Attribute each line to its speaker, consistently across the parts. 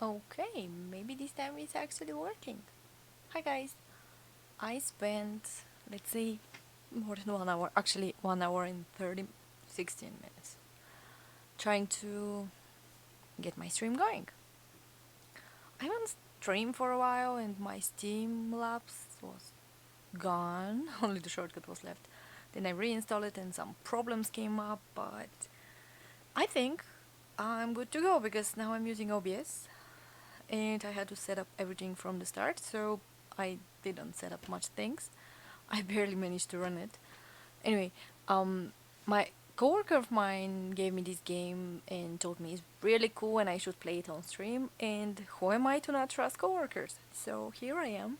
Speaker 1: Okay, maybe this time it's actually working. Hi guys, I spent, let's say, more than 1 hour, actually 1 hour and 16 minutes, trying to get my stream going. I haven't streamed for a while and my Steam Labs was gone, only the shortcut was left. Then I reinstalled it and some problems came up, but I think I'm good to go because now I'm using OBS and I had to set up everything from the start, so I didn't set up much things. I barely managed to run it. Anyway, my coworker of mine gave me this game and told me it's really cool and I should play it on stream. And who am I to not trust coworkers? So here I am.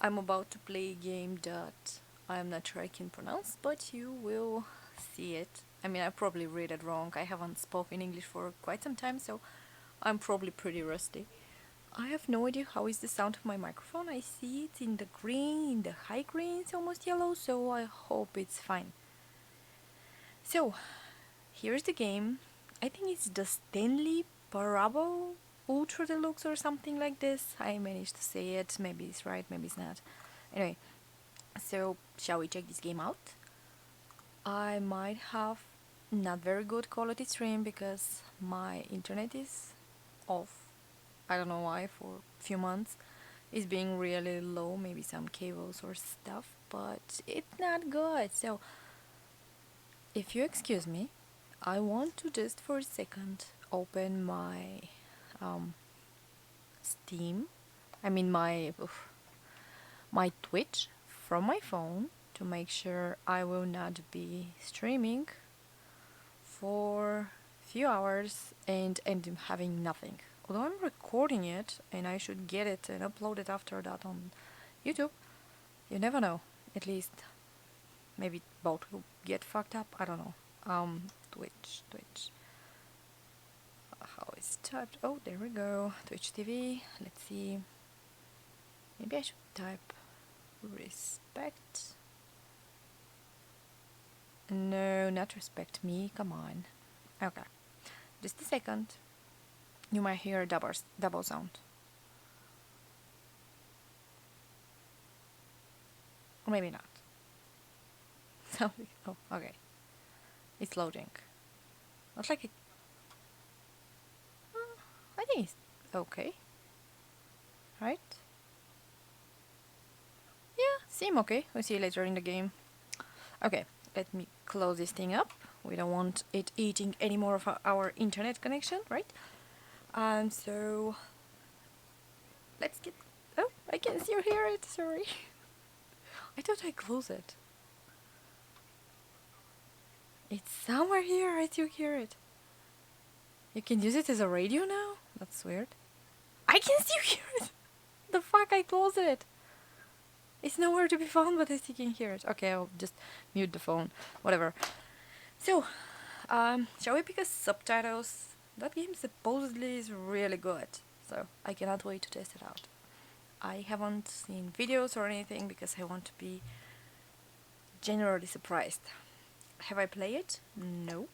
Speaker 1: I'm about to play a game that I'm not sure I can pronounce, but you will see it. I mean, I probably read it wrong. I haven't spoken English for quite some time, so I'm probably pretty rusty. I have no idea how is the sound of my microphone. I see it in the green, in the high green, it's almost yellow, so I hope it's fine. So, here's the game. I think it's the Stanley Parable Ultra Deluxe or something like this. I managed to say it. Maybe it's right, maybe it's not. Anyway, so shall we check this game out? I might have not very good quality stream because my internet is off. I don't know why for a few months. It's being really low, maybe some cables or stuff, but it's not good. So if you excuse me, I want to just for a second open my um, Steam. I mean my Twitch from my phone to make sure I will not be streaming for a few hours and end up having nothing. Although I'm recording it and I should get it and upload it after that on YouTube, you never know. At least maybe both will get fucked up. I don't know. Twitch. How is typed? Oh, there we go. Twitch TV. Let's see. Maybe I should type respect. No, not respect me. Come on. Okay. Just a second. You might hear a double sound. Or maybe not. Something. Oh, okay. It's loading. Not like it. I think it's okay. Right? Yeah, seem okay. We'll see you later in the game. Okay, let me close this thing up. We don't want it eating any more of our internet connection, right? So let's get. Oh, I can still hear it. Sorry. I thought I closed it. It's somewhere here. I still hear it. You can use it as a radio now? That's weird. I can still hear it. The fuck, I closed it. It's nowhere to be found, but I still can hear it. Okay, I'll just mute the phone. Whatever. So, shall we pick a subtitles? That game supposedly is really good, so I cannot wait to test it out. I haven't seen videos or anything because I want to be generally surprised. Have I played it? No.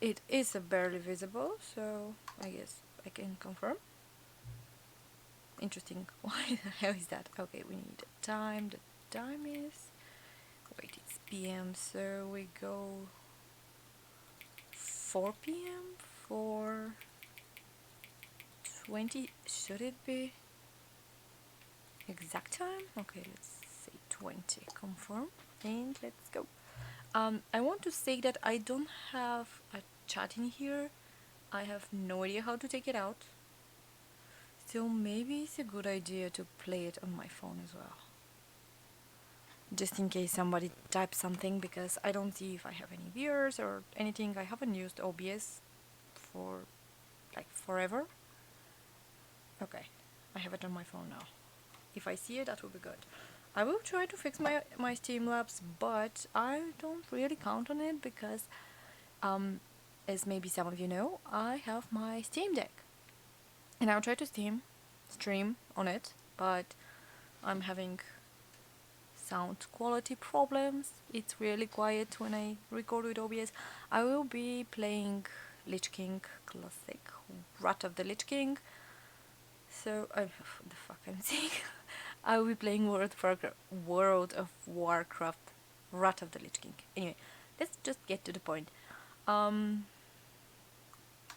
Speaker 1: It is a barely visible, so I guess I can confirm. Interesting. Why the hell is that? Okay, we need a time. The time is... Wait, it's PM, so we go 4 PM for 20. Should it be exact time? Okay, let's say 20. Confirm. And let's go. I want to say that I don't have a chat in here. I have no idea how to take it out. So maybe it's a good idea to play it on my phone as well. Just in case somebody types something, because I don't see if I have any viewers or anything. I haven't used OBS for like forever. Okay, I have it on my phone now. If I see it, that will be good. I will try to fix my Streamlabs, but I don't really count on it because, as maybe some of you know, I have my Steam Deck. And I'll try to stream on it, but I'm having sound quality problems. It's really quiet when I record with OBS. I will be playing Lich King Classic, Wrath of the Lich King. So, the fuck I'm saying? I will be playing World of Warcraft, Wrath of the Lich King. Anyway, let's just get to the point.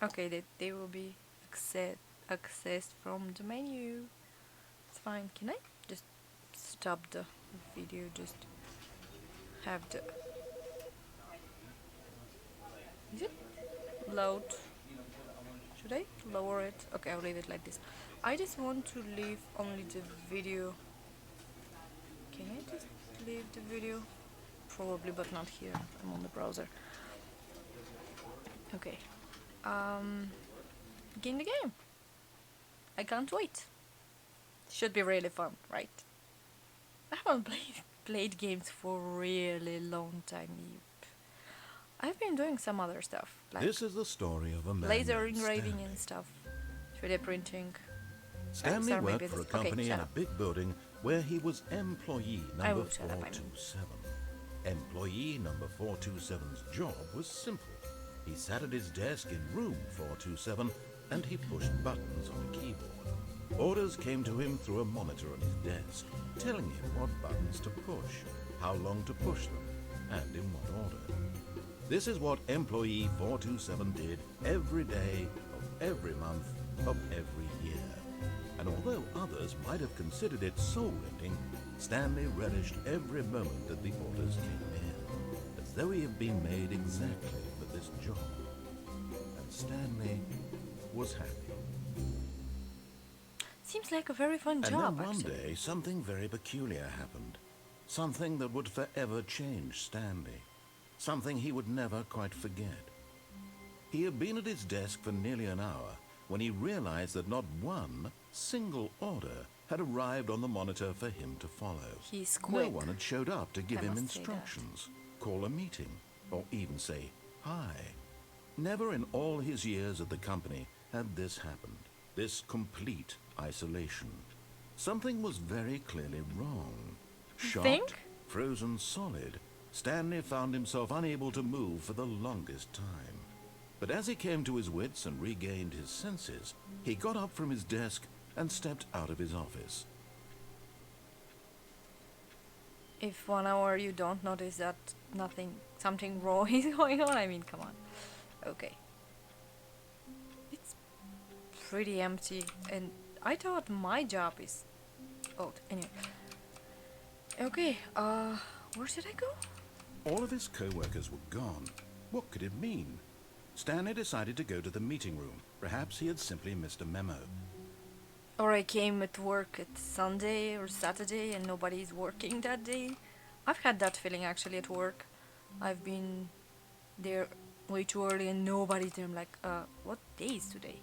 Speaker 1: Okay, they will be accessed from the menu. It's fine. Can I just stop the video? Just have the. Is it loud? Should I lower it? Okay, I'll leave it like this. I just want to leave only the video. Can I just leave the video? Probably, but not here. I'm on the browser. Okay. Begin the game. I can't wait. Should be really fun, right? I haven't played games for a really long time. I've been doing some other stuff, like
Speaker 2: This is the story of a man
Speaker 1: laser
Speaker 2: named
Speaker 1: engraving
Speaker 2: Stanley.
Speaker 1: and stuff, 3D printing.
Speaker 2: Stanley
Speaker 1: sorry,
Speaker 2: worked
Speaker 1: maybe
Speaker 2: for a
Speaker 1: this- okay,
Speaker 2: company
Speaker 1: shut
Speaker 2: in a
Speaker 1: up.
Speaker 2: big building where he was employee
Speaker 1: I
Speaker 2: number
Speaker 1: will shut up, I mean.
Speaker 2: 427. Employee number 427's job was simple. He sat at his desk in room 427 and he pushed buttons on a keyboard. Orders came to him through a monitor on his desk, telling him what buttons to push, how long to push them, and in what order. This is what employee 427 did every day of every month of every year. And although others might have considered it soul-rending, Stanley relished every moment that the orders came in, as though he had been made exactly for this job. And Stanley was happy.
Speaker 1: Seems like a very fun
Speaker 2: And
Speaker 1: job,
Speaker 2: then one
Speaker 1: actually.
Speaker 2: day, something very peculiar happened. Something that would forever change Stanley. Something he would never quite forget. He had been at his desk for nearly an hour when he realized that not one single order had arrived on the monitor for him to follow.
Speaker 1: He's
Speaker 2: No
Speaker 1: quick.
Speaker 2: one had showed up to give
Speaker 1: I
Speaker 2: him
Speaker 1: must say that.
Speaker 2: instructions, call a meeting, or even say hi. Never in all his years at the company had this happened. This complete isolation. Something was very clearly wrong. Shocked,
Speaker 1: think?
Speaker 2: frozen solid, Stanley found himself unable to move for the longest time. But as he came to his wits and regained his senses, he got up from his desk and stepped out of his office.
Speaker 1: If 1 hour you don't notice that something wrong is going on, I mean, come on. Okay. It's pretty empty, and I thought my job is old. Anyway. Okay, where should I go?
Speaker 2: All of his co-workers were gone. What could it mean? Stanley decided to go to the meeting room. Perhaps he had simply missed a memo.
Speaker 1: Or I came at work at Sunday or Saturday and nobody's working that day. I've had that feeling actually at work. I've been there way too early and nobody's there. I'm like, what day is today?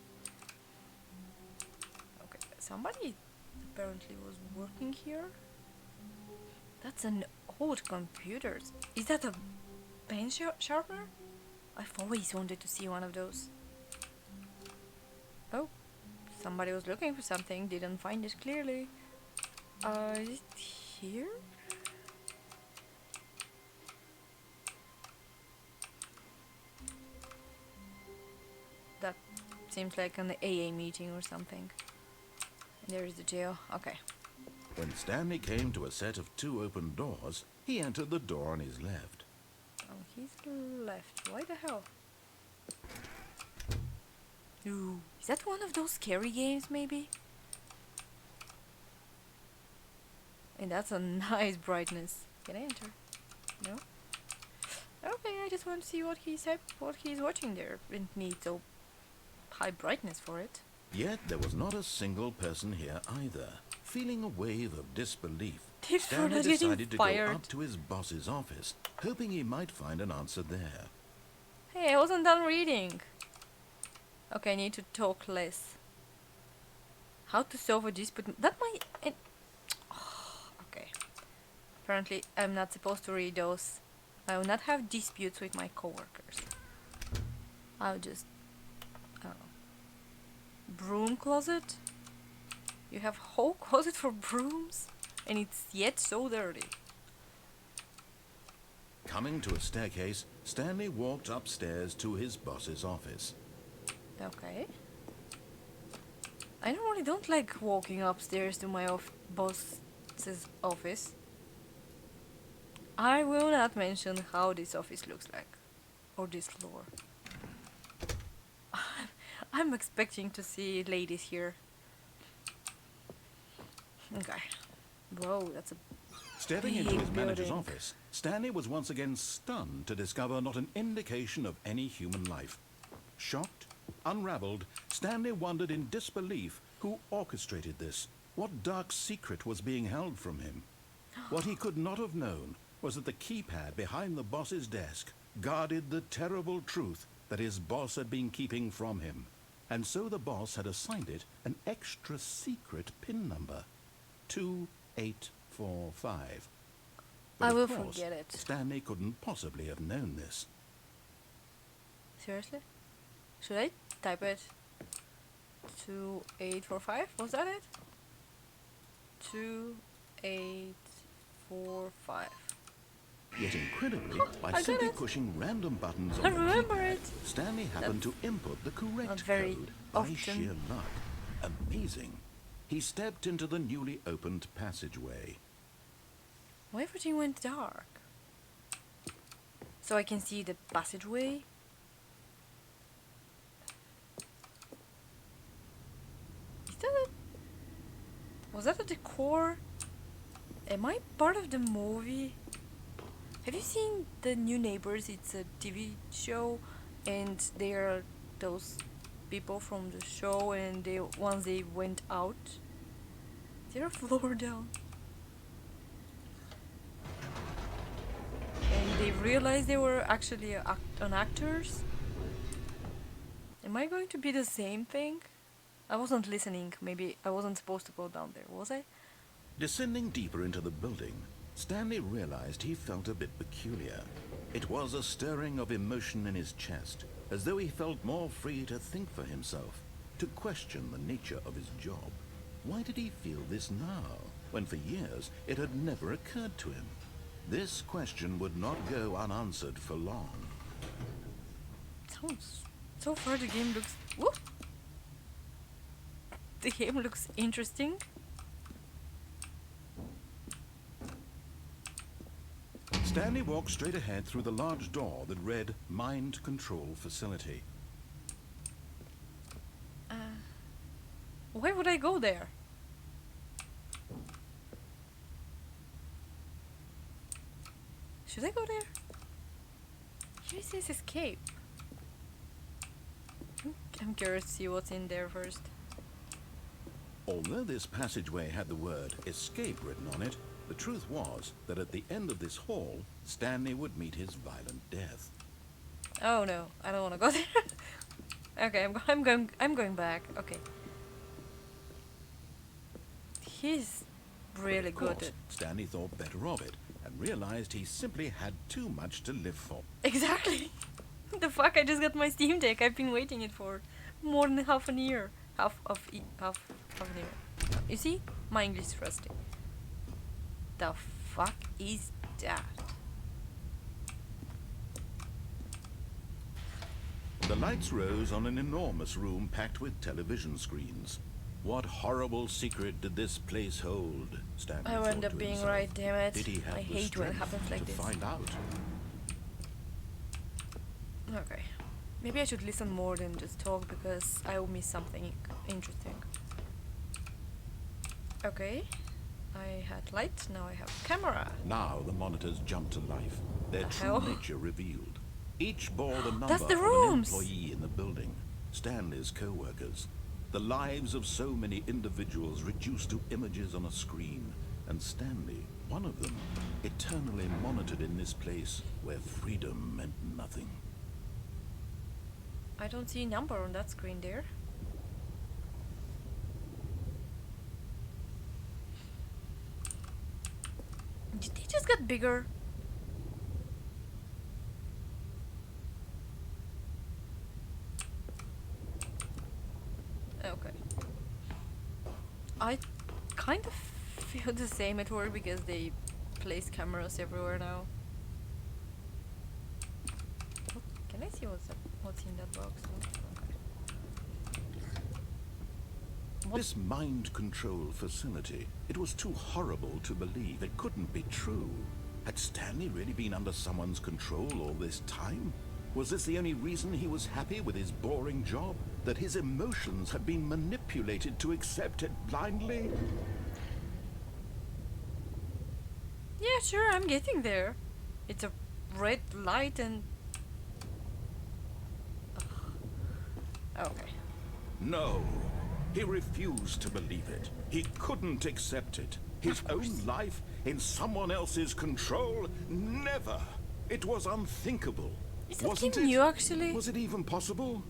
Speaker 1: Okay, somebody apparently was working here. That's an old computer. Is that a pen sharpener? I've always wanted to see one of those. Oh, somebody was looking for something, didn't find it clearly. Is it here? That seems like an AA meeting or something. And there is the jail. Okay.
Speaker 2: When Stanley came to a set of 2 open doors, he entered the door on his left.
Speaker 1: On his left. Why the hell? Ooh, is that one of those scary games, maybe? And that's a nice brightness. Can I enter? No? Okay, I just want to see what he's watching there. Didn't need so high brightness for it.
Speaker 2: Yet there was not a single person here either. Feeling a wave of disbelief,
Speaker 1: They're
Speaker 2: Stanley
Speaker 1: not getting
Speaker 2: decided to go
Speaker 1: fired.
Speaker 2: up to his boss's office, hoping he might find an answer there.
Speaker 1: Hey, I wasn't done reading. Okay, I need to talk less. How to solve a dispute? That might. Okay. Apparently, I'm not supposed to read those. I will not have disputes with my coworkers. I'll just. I don't know. Broom closet? You have whole closet for brooms? And it's yet so dirty.
Speaker 2: Coming to a staircase, Stanley walked upstairs to his boss's office.
Speaker 1: Okay. I normally don't like walking upstairs to my boss's office. I will not mention how this office looks like, or this floor. I'm expecting to see ladies here. Okay. Whoa, that's a
Speaker 2: Stepping into
Speaker 1: big
Speaker 2: his manager's
Speaker 1: building.
Speaker 2: office, Stanley was once again stunned to discover not an indication of any human life. Shocked, unraveled, Stanley wondered in disbelief who orchestrated this, what dark secret was being held from him. What he could not have known was that the keypad behind the boss's desk guarded the terrible truth that his boss had been keeping from him. And so the boss had assigned it an extra secret PIN number, 2845. But
Speaker 1: I
Speaker 2: of
Speaker 1: will
Speaker 2: course,
Speaker 1: forget it.
Speaker 2: Stanley couldn't possibly have known this.
Speaker 1: Seriously? Should I type it? 2845? Was that it? 2845.
Speaker 2: Yet incredibly, by
Speaker 1: I got
Speaker 2: simply
Speaker 1: it.
Speaker 2: pushing random buttons
Speaker 1: I
Speaker 2: on the
Speaker 1: remember
Speaker 2: keypad,
Speaker 1: it.
Speaker 2: Stanley happened to input the
Speaker 1: not
Speaker 2: correct
Speaker 1: very
Speaker 2: code by
Speaker 1: often.
Speaker 2: sheer luck. Amazing. He stepped into the newly opened passageway.
Speaker 1: Why everything went dark? So I can see the passageway. Is that a... Was that a decor? Am I part of the movie? Have you seen the new Neighbors? It's a TV show, and they are those people from the show, and they once they went out, is there a floor down? And they realized they were actually actors. Am I going to be the same thing? I wasn't listening. Maybe I wasn't supposed to go down there, was I?
Speaker 2: Descending deeper into the building, Stanley realized he felt a bit peculiar. It was a stirring of emotion in his chest, as though he felt more free to think for himself, to question the nature of his job. Why did he feel this now, when for years it had never occurred to him? This question would not go unanswered for long.
Speaker 1: So far the game looks... Whoop! The game looks interesting.
Speaker 2: Stanley walked straight ahead through the large door that read Mind Control Facility.
Speaker 1: Why would I go there? Should I go there? Here it says escape. I'm curious to see what's in there first.
Speaker 2: Although this passageway had the word escape written on it, the truth was that at the end of this hall, Stanley would meet his violent death.
Speaker 1: Oh no, I don't want to go there. Okay, I'm going back. Okay. He's really
Speaker 2: Of
Speaker 1: good
Speaker 2: course,
Speaker 1: at...
Speaker 2: Stanley thought better of it and realized he simply had too much to live for.
Speaker 1: Exactly. The fuck, I just got my Steam Deck. I've been waiting it for more than half an year. Half an year. You see? My English is rusty. The fuck is that?
Speaker 2: The lights rose on an enormous room packed with television screens. What horrible secret did this place hold? Stanley
Speaker 1: I
Speaker 2: thought
Speaker 1: end
Speaker 2: to
Speaker 1: up being
Speaker 2: himself.
Speaker 1: right, damn it.
Speaker 2: Did he have
Speaker 1: I
Speaker 2: the
Speaker 1: hate when it
Speaker 2: strength
Speaker 1: happens like
Speaker 2: to
Speaker 1: this.
Speaker 2: find out?
Speaker 1: Okay. Maybe I should listen more than just talk because I will miss something interesting. Okay. I had light, now I have camera.
Speaker 2: Now the monitors jumped to life, their
Speaker 1: The
Speaker 2: true
Speaker 1: hell?
Speaker 2: nature revealed. Each bore the number
Speaker 1: That's the
Speaker 2: of
Speaker 1: rooms!
Speaker 2: an employee in the building, Stanley's co-workers. The lives of so many individuals reduced to images on a screen, and Stanley, one of them, eternally monitored in this place where freedom meant nothing.
Speaker 1: I don't see a number on that screen there. Did they just get bigger? Okay. I kind of feel the same at work because they place cameras everywhere now.
Speaker 2: This mind control facility, it was too horrible to believe. It couldn't be true. Had Stanley really been under someone's control all this time? Was this the only reason he was happy with his boring job? That his emotions had been manipulated to accept it blindly?
Speaker 1: Yeah, sure, I'm getting there. It's a red light and... Ugh. Okay.
Speaker 2: No. He refused to believe it. He couldn't accept it. His own life in someone else's control? Never. It was unthinkable.
Speaker 1: Is that
Speaker 2: Wasn't
Speaker 1: game
Speaker 2: it?
Speaker 1: new, actually?
Speaker 2: Was it even possible?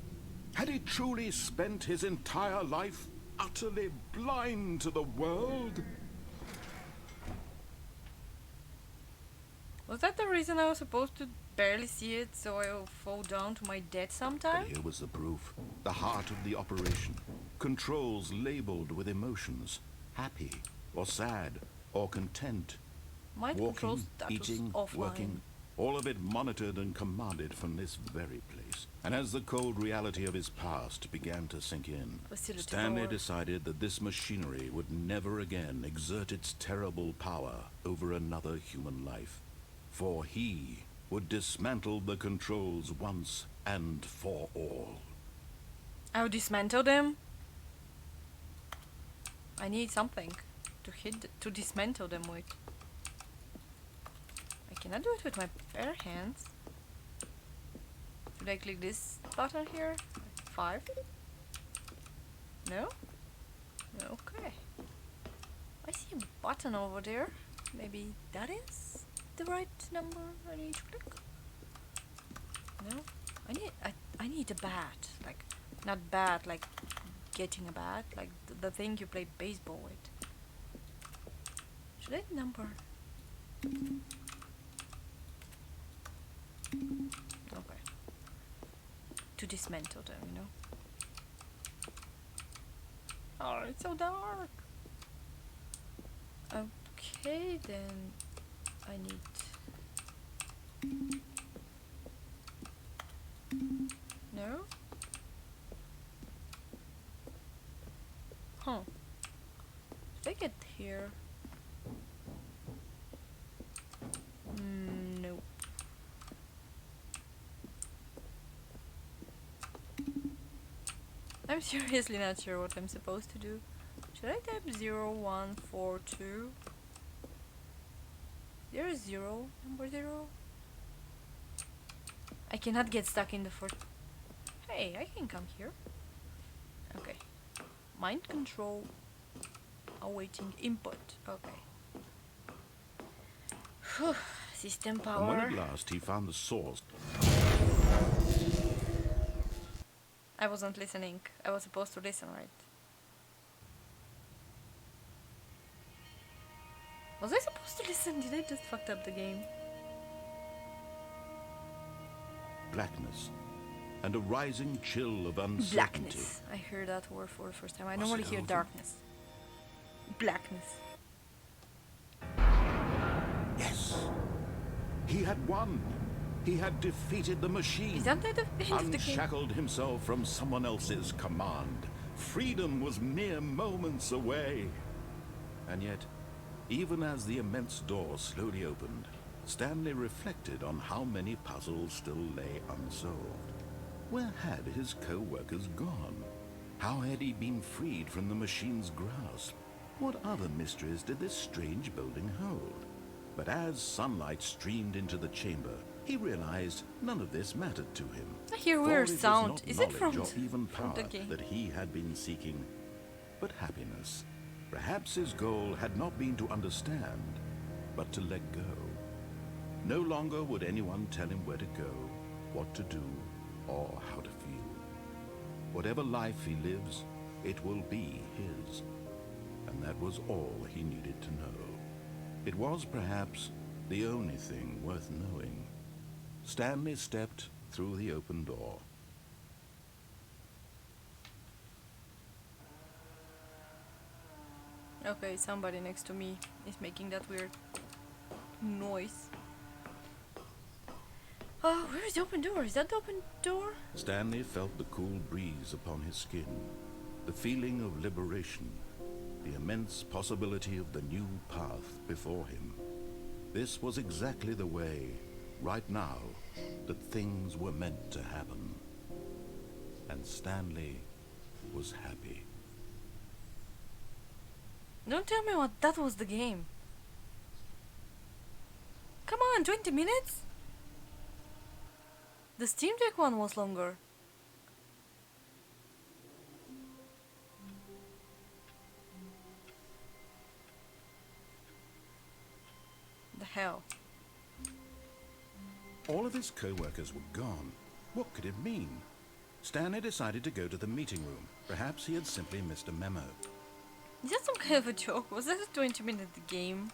Speaker 2: Had he truly spent his entire life utterly blind to the world?
Speaker 1: Was that the reason I was supposed to barely see it, so I'll fall down to my death sometime?
Speaker 2: But here was the proof. The heart of the operation. Controls labeled with emotions. Happy, or sad, or content.
Speaker 1: Mind
Speaker 2: Walking,
Speaker 1: control status
Speaker 2: eating,
Speaker 1: offline.
Speaker 2: working. All of it monitored and commanded from this very place. And as the cold reality of his past began to sink in,
Speaker 1: Facility
Speaker 2: Stanley
Speaker 1: door.
Speaker 2: decided that this machinery would never again exert its terrible power over another human life. For he would dismantle the controls once and for all.
Speaker 1: I'll dismantle them. I need something to dismantle them with. I cannot do it with my bare hands. Should I click this button here? 5? No? Okay. I see a button over there. Maybe that is the right number I need to click? No? I need a bat. Like, not bat, like getting a bat. Like the thing you play baseball with. Should I number? Okay. To dismantle them, you know? Oh, it's so dark! Okay, then I need... No? Huh. Should I get here? Nope. I'm seriously not sure what I'm supposed to do. Should I type 0142? There is 0, number 0. I cannot get stuck in the first... Hey, I can come here. Okay. Mind control. Awaiting input. Okay. Whew. System
Speaker 2: And when
Speaker 1: power.
Speaker 2: at last he found the source...
Speaker 1: I wasn't listening. I was supposed to listen, right? Was I supposed to listen? Did I just fucked up the game?
Speaker 2: blackness, and a rising chill of uncertainty.
Speaker 1: Blackness. I heard that word for the first time. I
Speaker 2: Was
Speaker 1: normally
Speaker 2: it
Speaker 1: hear
Speaker 2: over?
Speaker 1: darkness. Blackness.
Speaker 2: Yes. He had won. He had defeated the machine.
Speaker 1: Is that the end of the game?
Speaker 2: Unshackled himself from someone else's command. Freedom was mere moments away. And yet, even as the immense door slowly opened, Stanley reflected on how many puzzles still lay unsolved. Where had his co-workers gone? How had he been freed from the machine's grasp? What other mysteries did this strange building hold? But as sunlight streamed into the chamber, he realized none of this mattered to him.
Speaker 1: I hear
Speaker 2: For
Speaker 1: weird
Speaker 2: it was
Speaker 1: sound.
Speaker 2: not
Speaker 1: Is it from,
Speaker 2: knowledge or even
Speaker 1: from the
Speaker 2: power
Speaker 1: game?
Speaker 2: that he had been seeking, but happiness. Perhaps his goal had not been to understand, but to let go. No longer would anyone tell him where to go, what to do, or how to feel. Whatever life he lives, it will be his. And that was all he needed to know. It was perhaps the only thing worth knowing. Stanley stepped through the open door.
Speaker 1: Okay, somebody next to me is making that weird noise. Oh, where is the open door? Is that the open door?
Speaker 2: Stanley felt the cool breeze upon his skin. The feeling of liberation, the immense possibility of the new path before him. This was exactly the way, right now, that things were meant to happen. And Stanley was happy.
Speaker 1: Don't tell me what that was the game. Come on, 20 minutes? The Steam Deck one was longer. The hell?
Speaker 2: All of his co-workers were gone. What could it mean? Stanley decided to go to the meeting room. Perhaps he had simply missed a memo.
Speaker 1: Is that some kind of a joke? Was that a 20-minute game?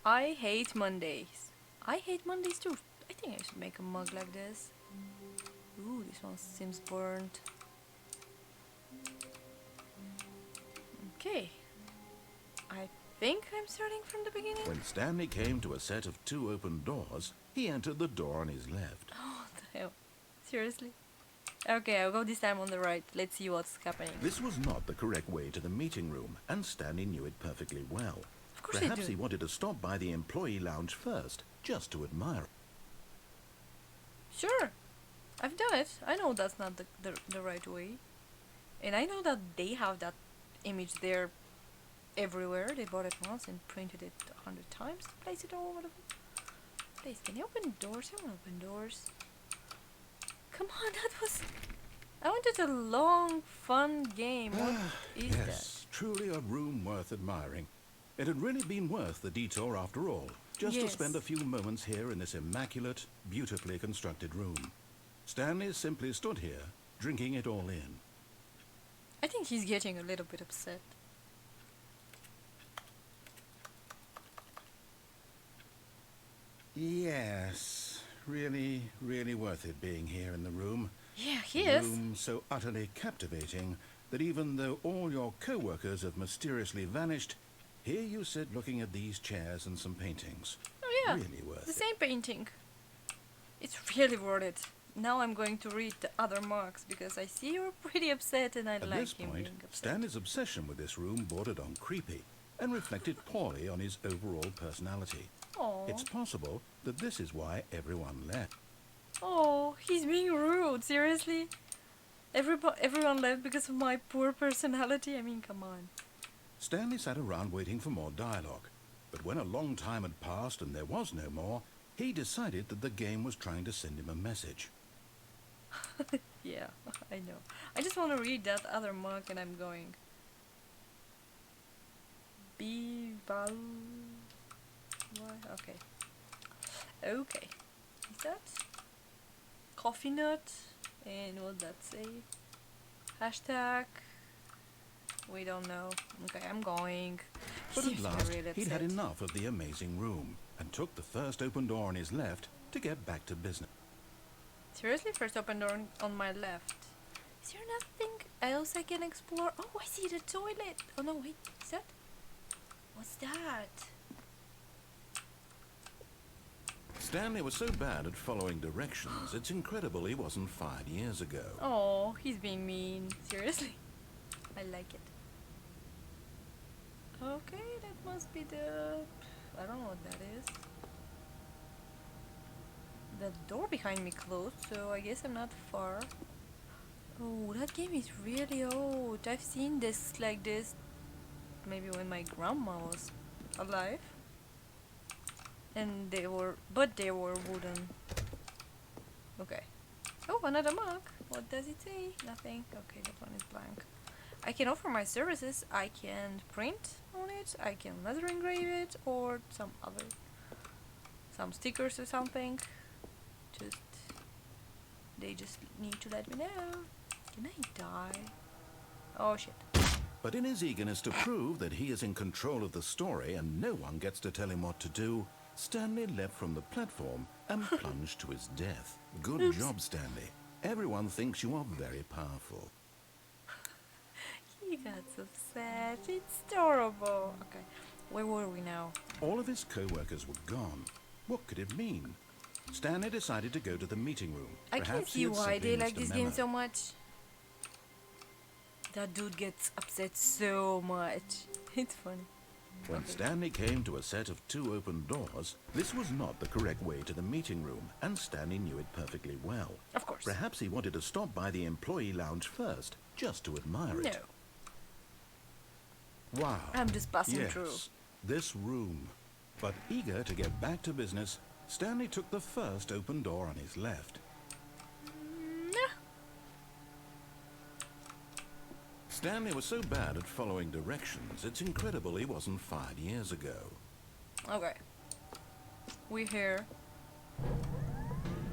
Speaker 1: I hate Mondays. I hate Mondays too. I think I should make a mug like this. Ooh, this one seems burnt. Okay. I think I'm starting from the beginning.
Speaker 2: When Stanley came to a set of 2 open doors, he entered the door on his left.
Speaker 1: Oh, what the hell? Seriously? Okay, I'll go this time on the right. Let's see what's happening.
Speaker 2: This was not the correct way to the meeting room, and Stanley knew it perfectly well.
Speaker 1: Of course
Speaker 2: Perhaps
Speaker 1: I do.
Speaker 2: he wanted to stop by the employee lounge first, just to admire.
Speaker 1: Sure. I've done it. I know that's not the right way. And I know that they have that image there everywhere. They bought it once and printed it 100 times to place it all over the place. Can you open doors? I want to open doors. Come on, that was... I wanted a long, fun game. What is
Speaker 2: Yes, truly a room worth admiring. It had really been worth the detour after all, just to
Speaker 1: Yes.
Speaker 2: spend a few moments here in this immaculate, beautifully constructed room. Stanley simply stood here, drinking it all in.
Speaker 1: that? I think he's getting a little bit upset.
Speaker 2: Yes, really, really worth it being here in the room.
Speaker 1: Yeah, he
Speaker 2: A
Speaker 1: is.
Speaker 2: room so utterly captivating that even though all your co-workers have mysteriously vanished, here you sit looking at these chairs and some paintings.
Speaker 1: Oh yeah,
Speaker 2: Really worth
Speaker 1: the
Speaker 2: it.
Speaker 1: same painting. It's really worth it. Now I'm going to read the other marks because I see you're pretty upset and I
Speaker 2: At
Speaker 1: like
Speaker 2: this
Speaker 1: him
Speaker 2: point,
Speaker 1: being upset.
Speaker 2: Stanley's obsession with this room bordered on creepy and reflected poorly on his overall personality.
Speaker 1: Oh,
Speaker 2: It's possible that this is why everyone left.
Speaker 1: oh, he's being rude. Seriously, everyone left because of my poor personality. I mean, come on.
Speaker 2: Stanley sat around waiting for more dialogue, but when a long time had passed and there was no more, he decided that the game was trying to send him a message.
Speaker 1: Yeah, I know. I just want to read that other mark and I'm going. Bival. Why? Okay. Okay. Is that coffee nut? And what that say? Hashtag. We don't know. Okay, I'm going.
Speaker 2: But
Speaker 1: Seems
Speaker 2: at
Speaker 1: to be
Speaker 2: last,
Speaker 1: really
Speaker 2: he'd had
Speaker 1: upset.
Speaker 2: enough of the amazing room and took the first open door on his left to get back to business.
Speaker 1: Seriously, first open door on my left. Is there nothing else I can explore? Oh, I see the toilet. Oh no, wait, is that? What's that?
Speaker 2: Stanley was so bad at following directions, it's incredible he wasn't fired years ago.
Speaker 1: Oh, he's being mean. Seriously, I like it. Okay, that must be the... I don't know what that is. The door behind me closed, so I guess I'm not far. Oh, that game is really old. I've seen this like this maybe when my grandma was alive. And they were wooden. Okay. Oh, another mug. What does it say? Nothing. Okay, that one is blank. I can offer my services. I can print on it. I can leather engrave it, or some stickers or something. They just need to let me know. Can I die? Oh shit.
Speaker 2: But in his eagerness to prove that he is in control of the story and no one gets to tell him what to do, Stanley leapt from the platform and plunged to his death. Good
Speaker 1: Oops.
Speaker 2: job, Stanley. Everyone thinks you are very powerful.
Speaker 1: He got so sad. It's adorable. Okay, where were we now?
Speaker 2: All of his co-workers were gone. What could it mean? Stanley decided to go to the meeting room.
Speaker 1: I can
Speaker 2: Perhaps he
Speaker 1: see
Speaker 2: had
Speaker 1: why
Speaker 2: simply
Speaker 1: they like
Speaker 2: missed a
Speaker 1: this game
Speaker 2: memo.
Speaker 1: so much. That dude gets upset so much. It's funny.
Speaker 2: When
Speaker 1: Okay.
Speaker 2: Stanley came to a set of 2 open doors, this was not the correct way to the meeting room, and Stanley knew it perfectly well.
Speaker 1: Of course.
Speaker 2: Perhaps he wanted to stop by the employee lounge first, just to admire
Speaker 1: No.
Speaker 2: it. Wow.
Speaker 1: I'm just passing
Speaker 2: yes,
Speaker 1: through.
Speaker 2: this room. But eager to get back to business, Stanley took the first open door on his left.
Speaker 1: Nah.
Speaker 2: Stanley was so bad at following directions, it's incredible he wasn't fired years ago.
Speaker 1: Okay. We're here.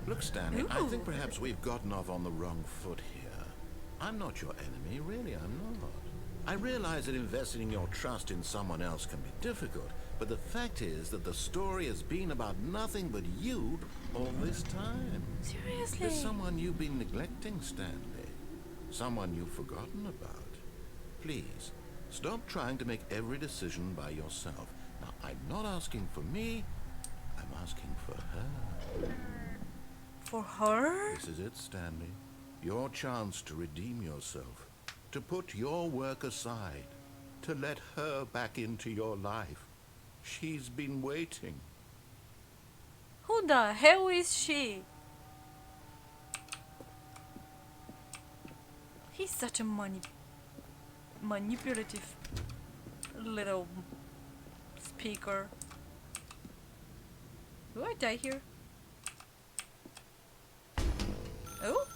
Speaker 2: Look, Stanley, I
Speaker 1: Ooh.
Speaker 2: think perhaps we've gotten off on the wrong foot here. I'm not your enemy, really, I'm not. I realize that investing your trust in someone else can be difficult, but the fact is that the story has been about nothing but you all this time.
Speaker 1: Seriously?
Speaker 2: There's someone you've been neglecting, Stanley. Someone you've forgotten about. Please, stop trying to make every decision by yourself. Now, I'm not asking for me, I'm asking for her.
Speaker 1: For her?
Speaker 2: This is it, Stanley. Your chance to redeem yourself. To put your work aside. To let her back into your life. She's been waiting.
Speaker 1: Who the hell is she? He's such a manipulative little speaker. Do I die here? Oh?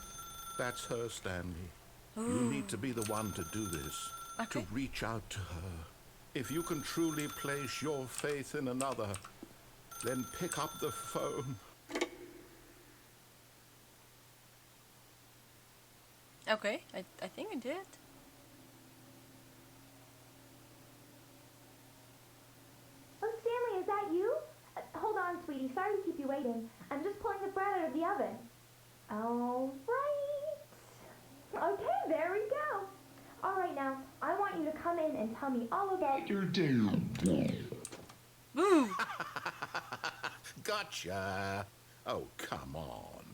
Speaker 2: That's her, Stanley. You
Speaker 1: Ooh.
Speaker 2: need to be the one to do this.
Speaker 1: Okay.
Speaker 2: To reach out to her. If you can truly place your faith in another, then pick up the phone.
Speaker 1: Okay, I think I did.
Speaker 3: Oh, Stanley, is that you? Hold on, sweetie. Sorry to keep you waiting. I'm just pulling the bread out of the oven. All right. Okay, there we go. All right, now, I want you to come in and tell me all about your day.
Speaker 1: Boo!
Speaker 2: Gotcha. Oh, come on.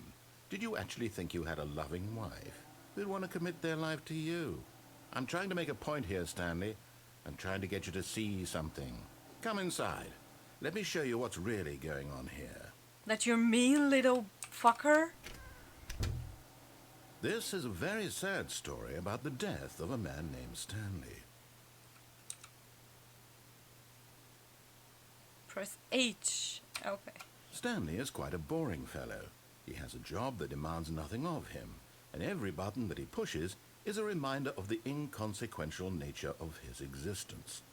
Speaker 2: Did you actually think you had a loving wife who'd want to commit their life to you? I'm trying to make a point here, Stanley. I'm trying to get you to see something. Come inside. Let me show you what's really going on here.
Speaker 1: That you're mean little fucker?
Speaker 2: This is a very sad story about the death of a man named Stanley.
Speaker 1: Press H. Okay.
Speaker 2: Stanley is quite a boring fellow. He has a job that demands nothing of him, and every button that he pushes is a reminder of the inconsequential nature of his existence.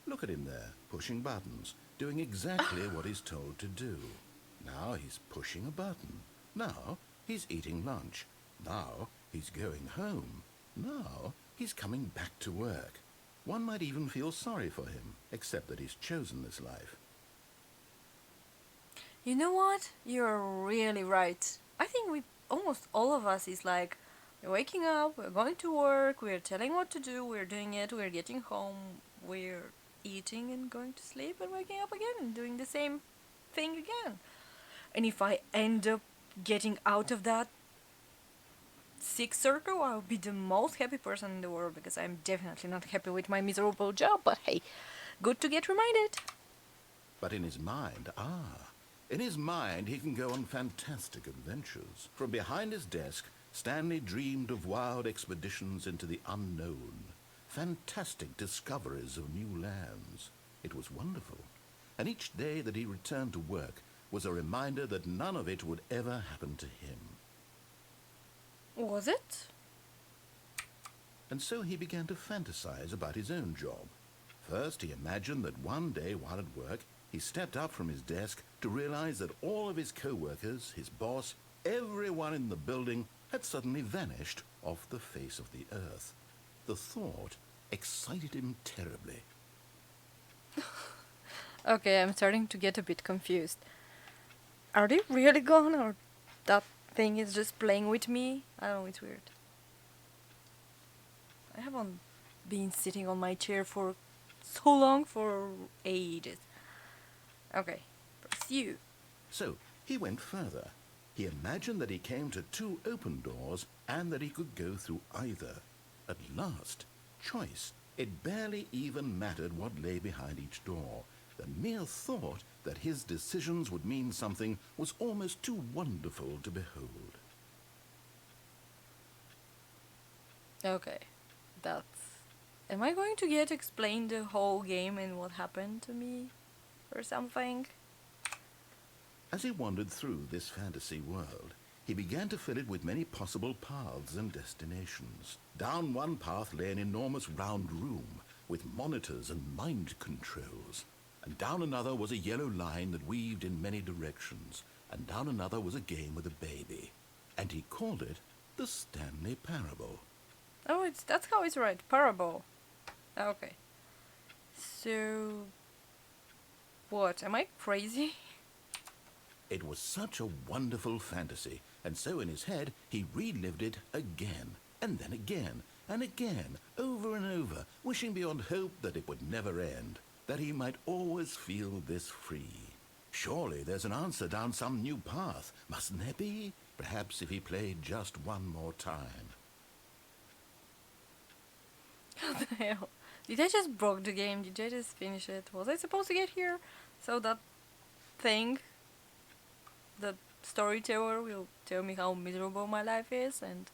Speaker 2: Look at him there, pushing buttons, doing exactly what he's told to do. Now he's pushing a button. Now he's eating lunch. Now he's going home. Now he's coming back to work. One might even feel sorry for him, except that he's chosen this life.
Speaker 1: You know what? You're really right. I think almost all of us is like, we're waking up, we're going to work, we're telling what to do, we're doing it, we're getting home, we're eating and going to sleep and waking up again and doing the same thing again. And if I end up getting out of that sick circle, I'll be the most happy person in the world, because I'm definitely not happy with my miserable job, but hey, good to get reminded.
Speaker 2: But in his mind, he can go on fantastic adventures. From behind his desk, Stanley dreamed of wild expeditions into the unknown, fantastic discoveries of new lands. It was wonderful. And each day that he returned to work was a reminder that none of it would ever happen to him.
Speaker 1: Was it?
Speaker 2: And so he began to fantasize about his own job. First, he imagined that one day while at work, he stepped up from his desk to realize that all of his co-workers, his boss, everyone in the building had suddenly vanished off the face of the earth. The thought excited him terribly.
Speaker 1: Okay, I'm starting to get a bit confused. Are they really gone, or that thing is just playing with me? I don't know, it's weird. I haven't been sitting on my chair for so long, for ages. Okay, pursue.
Speaker 2: So he went further. He imagined that he came to 2 open doors and that he could go through either. At last, choice. It barely even mattered what lay behind each door. The mere thought that his decisions would mean something was almost too wonderful to behold.
Speaker 1: Okay, that's... Am I going to get explained the whole game and what happened to me? Or something?
Speaker 2: As he wandered through this fantasy world, he began to fill it with many possible paths and destinations. Down one path lay an enormous round room with monitors and mind controls. And down another was a yellow line that weaved in many directions. And down another was a game with a baby. And he called it the Stanley Parable.
Speaker 1: Oh, that's how it's right. Parable. Okay. So... What? Am I crazy?
Speaker 2: It was such a wonderful fantasy, and so in his head he relived it again, and then again, and again, over and over, wishing beyond hope that it would never end, that he might always feel this free. Surely there's an answer down some new path, mustn't there be? Perhaps if he played just one more time.
Speaker 1: What the hell? Did I just broke the game? Did I just finish it? Was I supposed to get here? So that thing, the storyteller, will tell me how miserable my life is and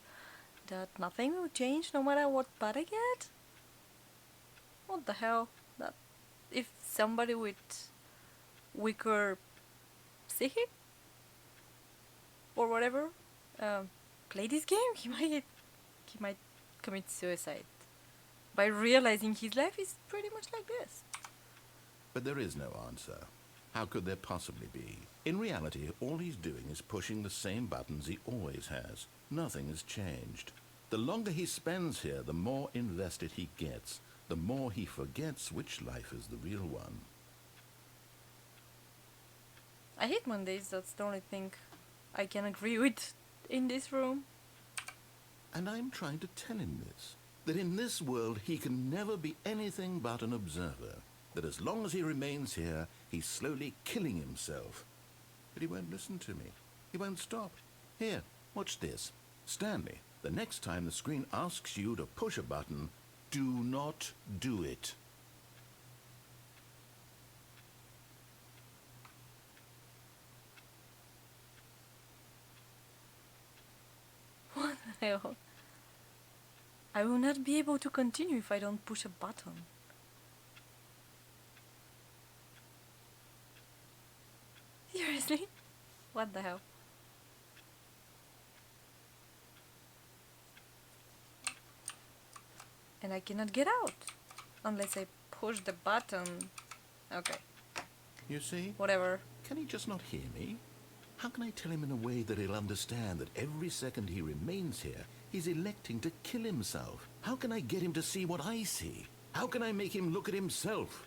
Speaker 1: that nothing will change no matter what path I get? What the hell? That if somebody with weaker psychic or whatever play this game, he might commit suicide by realizing his life is pretty much like this.
Speaker 2: But there is no answer. How could there possibly be? In reality, all he's doing is pushing the same buttons he always has. Nothing has changed. The longer he spends here, the more invested he gets, the more he forgets which life is the real one.
Speaker 1: I hate Mondays, that's the only thing I can agree with in this room.
Speaker 2: And I'm trying to tell him this, that in this world he can never be anything but an observer, that as long as he remains here, he's slowly killing himself. But he won't listen to me. He won't stop. Here, watch this. Stanley, the next time the screen asks you to push a button, do not do it.
Speaker 1: What the hell? I will not be able to continue if I don't push a button. Seriously? What the hell? And I cannot get out unless I push the button. Okay,
Speaker 2: You see?
Speaker 1: whatever.
Speaker 2: Can he just not hear me? How can I tell him in a way that he'll understand that every second he remains here, he's electing to kill himself? How can I get him to see what I see? How can I make him look at himself?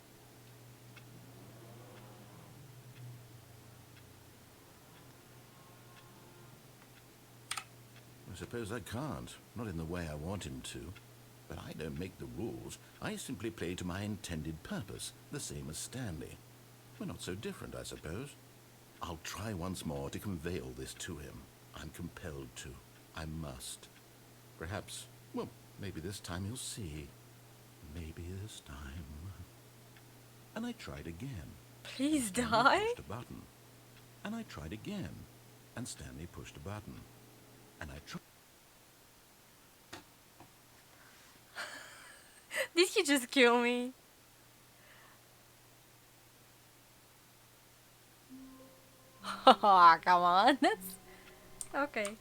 Speaker 2: I suppose I can't, not in the way I want him to. But I don't make the rules. I simply play to my intended purpose, the same as Stanley. We're not so different, I suppose. I'll try once more to convey all this to him. I'm compelled to. I must. Perhaps, well, maybe this time he'll see. Maybe this time. And I tried again.
Speaker 1: Please
Speaker 2: Stanley
Speaker 1: die?
Speaker 2: pushed a button. And I tried again. And Stanley pushed a button. And I tried.
Speaker 1: Did he just kill me? Oh, come on. That's... Okay.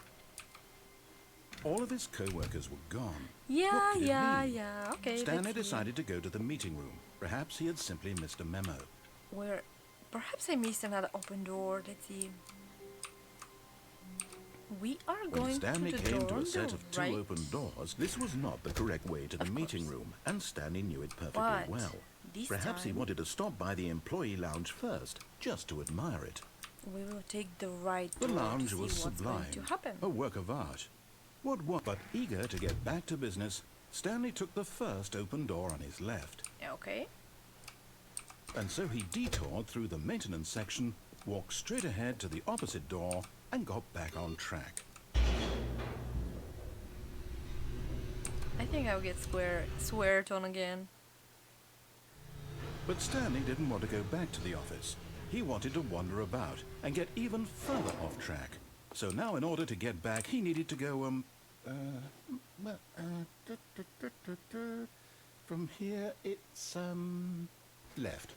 Speaker 2: All of his co-workers were gone.
Speaker 1: Yeah,
Speaker 2: What could it
Speaker 1: yeah,
Speaker 2: mean?
Speaker 1: yeah. Okay.
Speaker 2: Stanley
Speaker 1: let's see.
Speaker 2: decided to go to the meeting room. Perhaps he had simply missed a memo.
Speaker 1: Where... Perhaps I missed another open door. Let's see. We are
Speaker 2: When
Speaker 1: going
Speaker 2: Stanley
Speaker 1: to the
Speaker 2: came
Speaker 1: door
Speaker 2: to
Speaker 1: on
Speaker 2: a set
Speaker 1: the
Speaker 2: of 2
Speaker 1: right.
Speaker 2: open doors, this was not the correct way to the
Speaker 1: Of
Speaker 2: meeting
Speaker 1: course.
Speaker 2: room, and Stanley knew it perfectly
Speaker 1: But
Speaker 2: well.
Speaker 1: this
Speaker 2: Perhaps he
Speaker 1: time-
Speaker 2: wanted to stop by the employee lounge first, just to admire it.
Speaker 1: We will take the right
Speaker 2: The
Speaker 1: door
Speaker 2: lounge
Speaker 1: to see
Speaker 2: was
Speaker 1: what's
Speaker 2: sublime,
Speaker 1: going to happen.
Speaker 2: a work of art. But eager to get back to business, Stanley took the first open door on his left.
Speaker 1: Okay.
Speaker 2: And so he detoured through the maintenance section, walked straight ahead to the opposite door, and got back on track.
Speaker 1: I think I'll get sweared on again.
Speaker 2: But Stanley didn't want to go back to the office. He wanted to wander about and get even further off track. So now in order to get back, he needed to go, from here it's, left.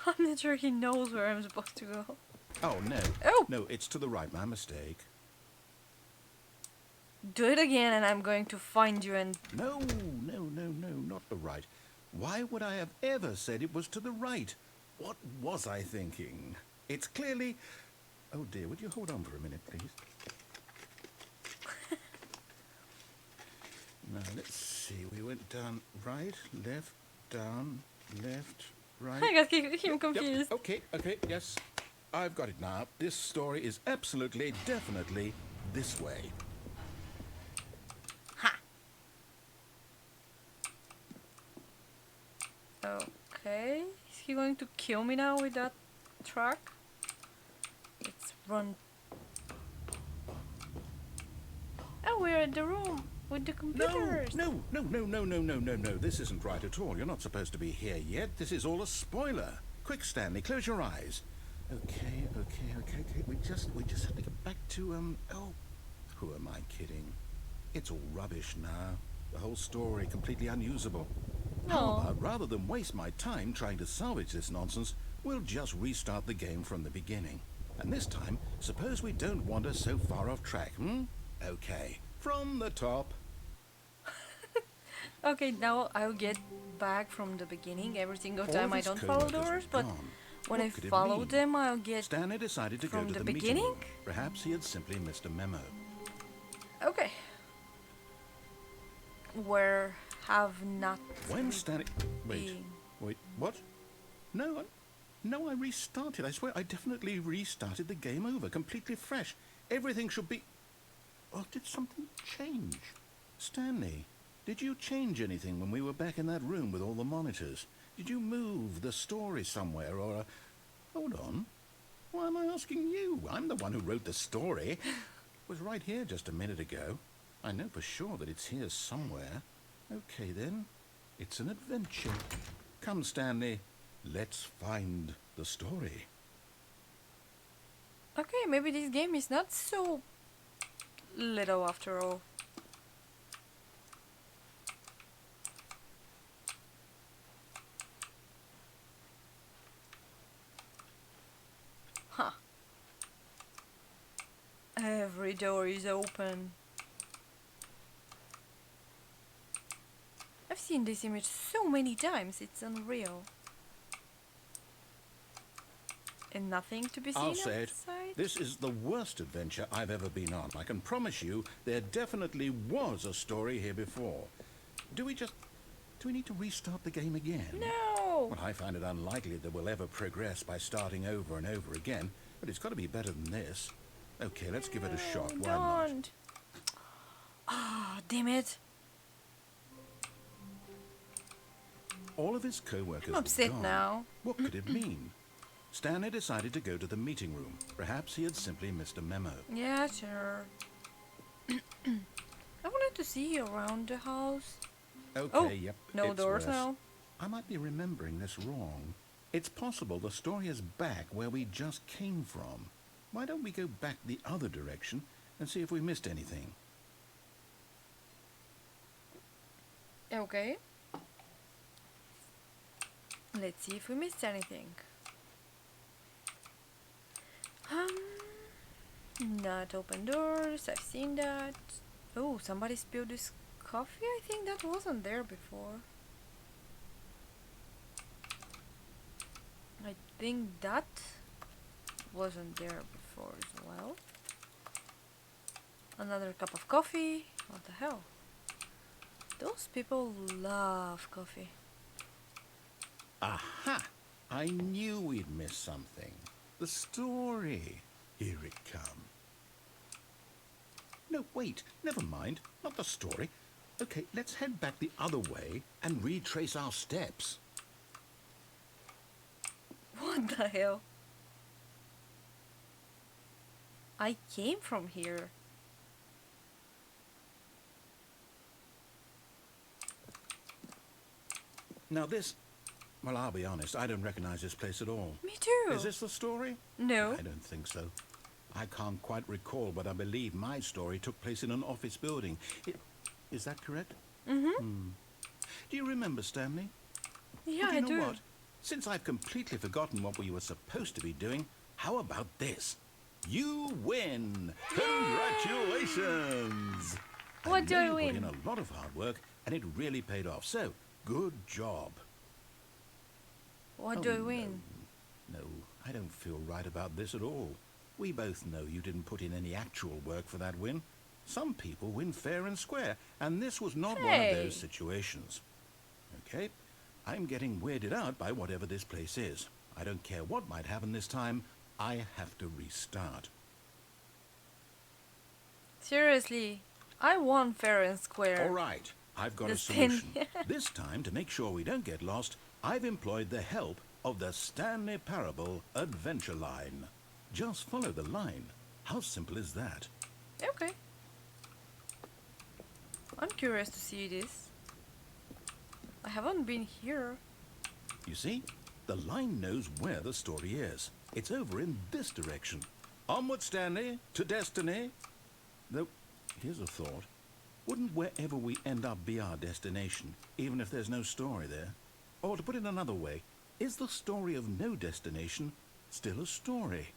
Speaker 1: I'm not sure he knows where I'm supposed to go.
Speaker 2: Oh, no.
Speaker 1: Oh!
Speaker 2: No, it's to the right, my mistake.
Speaker 1: Do it again and I'm going to find you and...
Speaker 2: No, not the right. Why would I have ever said it was to the right? What was I thinking? It's clearly... Oh dear, would you hold on for a minute, please? Now, let's see. We went down right, left, down, left, right.
Speaker 1: I got him confused.
Speaker 2: Yep. Okay, yes. I've got it now. This story is absolutely, definitely this way.
Speaker 1: Ha! Okay. Is he going to kill me now with that truck? Let's run. Oh, we're in the room with the computers.
Speaker 2: No. This isn't right at all. You're not supposed to be here yet. This is all a spoiler. Quick, Stanley, close your eyes. Okay. We just have to get back to, oh, who am I kidding? It's all rubbish now. The whole story completely unusable. How about, rather than waste my time trying to salvage this nonsense, we'll just restart the game from the beginning. And this time, suppose we don't wander so far off track, Okay, from the top.
Speaker 1: Okay, now I'll get back from the beginning every single
Speaker 2: All
Speaker 1: time
Speaker 2: of
Speaker 1: I
Speaker 2: his
Speaker 1: don't follow
Speaker 2: co-workers
Speaker 1: doors,
Speaker 2: were
Speaker 1: but
Speaker 2: gone.
Speaker 1: when I
Speaker 2: What could it
Speaker 1: follow
Speaker 2: mean?
Speaker 1: them, I'll get...
Speaker 2: Stanley decided to go
Speaker 1: From
Speaker 2: to
Speaker 1: the
Speaker 2: the meeting
Speaker 1: beginning?
Speaker 2: room. Perhaps he had simply missed a memo.
Speaker 1: Okay. Where have not...
Speaker 2: When Stanley... Wait,
Speaker 1: been-
Speaker 2: what? No, I restarted. I swear, I definitely restarted the game over, completely fresh. Everything should be... Or did something change? Stanley, did you change anything when we were back in that room with all the monitors? Did you move the story somewhere, or... Hold on. Why am I asking you? I'm the one who wrote the story. It was right here just a minute ago. I know for sure that it's here somewhere. Okay, then. It's an adventure. Come, Stanley. Let's find the story.
Speaker 1: Okay, maybe this game is not so little after all. Huh. Every door is open. I've seen this image so many times, it's unreal. And nothing to be seen
Speaker 2: I'll say it.
Speaker 1: outside?
Speaker 2: This is the worst adventure I've ever been on. I can promise you there definitely was a story here before. Do we need to restart the game again?
Speaker 1: No!
Speaker 2: Well, I find it unlikely that we'll ever progress by starting over and over again, but it's got to be better than this. Okay, let's give it a shot. Why not?
Speaker 1: Don't. Ah, damn it.
Speaker 2: All of his co-workers
Speaker 1: I'm
Speaker 2: were
Speaker 1: upset
Speaker 2: gone.
Speaker 1: now.
Speaker 2: What could it mean? Stanley decided to go to the meeting room. Perhaps he had simply missed a memo.
Speaker 1: Yeah, sure. I wanted to see around the house.
Speaker 2: Okay,
Speaker 1: Oh,
Speaker 2: yep.
Speaker 1: no
Speaker 2: it's
Speaker 1: doors
Speaker 2: worse.
Speaker 1: now.
Speaker 2: I might be remembering this wrong. It's possible the story is back where we just came from. Why don't we go back the other direction and see if we missed anything?
Speaker 1: Okay. Let's see if we missed anything. Not open doors, I've seen that. Oh, somebody spilled this coffee? I think that wasn't there before. I think that wasn't there before as well. Another cup of coffee. What the hell? Those people love coffee.
Speaker 2: Aha! I knew we'd missed something. The story. Here it comes. No, wait. Never mind. Not the story. Okay, let's head back the other way and retrace our steps.
Speaker 1: What the hell? I came from here.
Speaker 2: Now this... Well, I'll be honest, I don't recognize this place at all.
Speaker 1: Me too.
Speaker 2: Is this the story?
Speaker 1: No.
Speaker 2: I don't think so. I can't quite recall, but I believe my story took place in an office building. Is that correct?
Speaker 1: Mm-hmm.
Speaker 2: Do you remember, Stanley?
Speaker 1: Yeah,
Speaker 2: But
Speaker 1: I
Speaker 2: you know
Speaker 1: do.
Speaker 2: what? Since I've completely forgotten what we were supposed to be doing, how about this? You win! Congratulations!
Speaker 1: What do
Speaker 2: know
Speaker 1: I
Speaker 2: you
Speaker 1: win?
Speaker 2: put in a lot of hard work, and it really paid off. So, good job.
Speaker 1: What
Speaker 2: Oh,
Speaker 1: do I win?
Speaker 2: No, I don't feel right about this at all. We both know you didn't put in any actual work for that win. Some people win fair and square, and this was not one of
Speaker 1: Hey.
Speaker 2: those situations. Okay, I'm getting weirded out by whatever this place is. I don't care what might happen this time. I have to restart.
Speaker 1: Seriously, I won fair and square.
Speaker 2: All right, I've got a
Speaker 1: This thing.
Speaker 2: solution. This time, to make sure we don't get lost, I've employed the help of the Stanley Parable Adventure Line. Just follow the line. How simple is that?
Speaker 1: Okay. I'm curious to see this. I haven't been here.
Speaker 2: You see, the line knows where the story is. It's over in this direction. Onward, Stanley, to destiny. Though, here's a thought. Wouldn't wherever we end up be our destination, even if there's no story there? Or to put it another way, is the story of no destination still a story?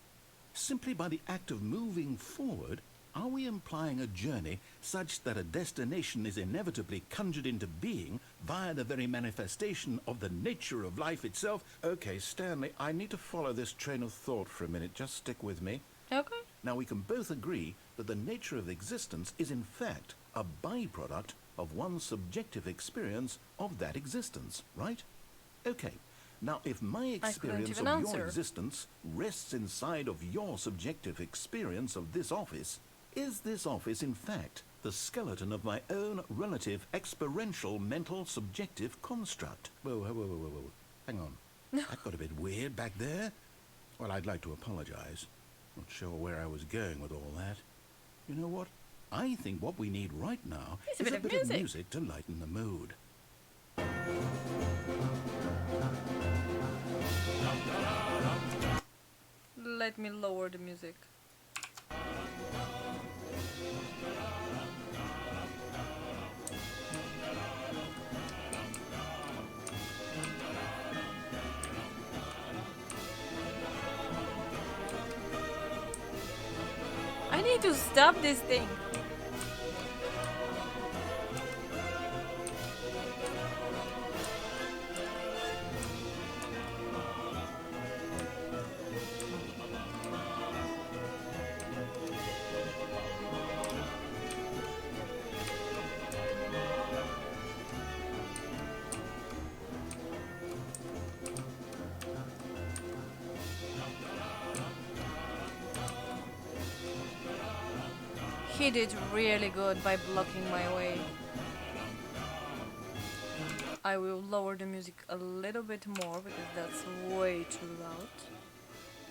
Speaker 2: Simply by the act of moving forward, are we implying a journey such that a destination is inevitably conjured into being via the very manifestation of the nature of life itself? Okay, Stanley, I need to follow this train of thought for a minute. Just stick with me.
Speaker 1: Okay.
Speaker 2: Now, we can both agree that the nature of existence is in fact a byproduct of one's subjective experience of that existence, right? Okay. Now, if my experience
Speaker 1: even
Speaker 2: of
Speaker 1: answer.
Speaker 2: your existence rests inside of your subjective experience of this office, is this office in fact the skeleton of my own relative experiential mental subjective construct? Whoa, whoa, whoa, whoa, whoa, whoa. Hang on. That got a bit weird back there. Well, I'd like to apologize. Not sure where I was going with all that. You know what? I think what we need right now
Speaker 1: It's a
Speaker 2: is
Speaker 1: bit
Speaker 2: a
Speaker 1: of
Speaker 2: bit
Speaker 1: music.
Speaker 2: of music to lighten the mood.
Speaker 1: Let me lower the music. I need to stop this thing. He did really good by blocking my way. I will lower the music a little bit more because that's way too loud.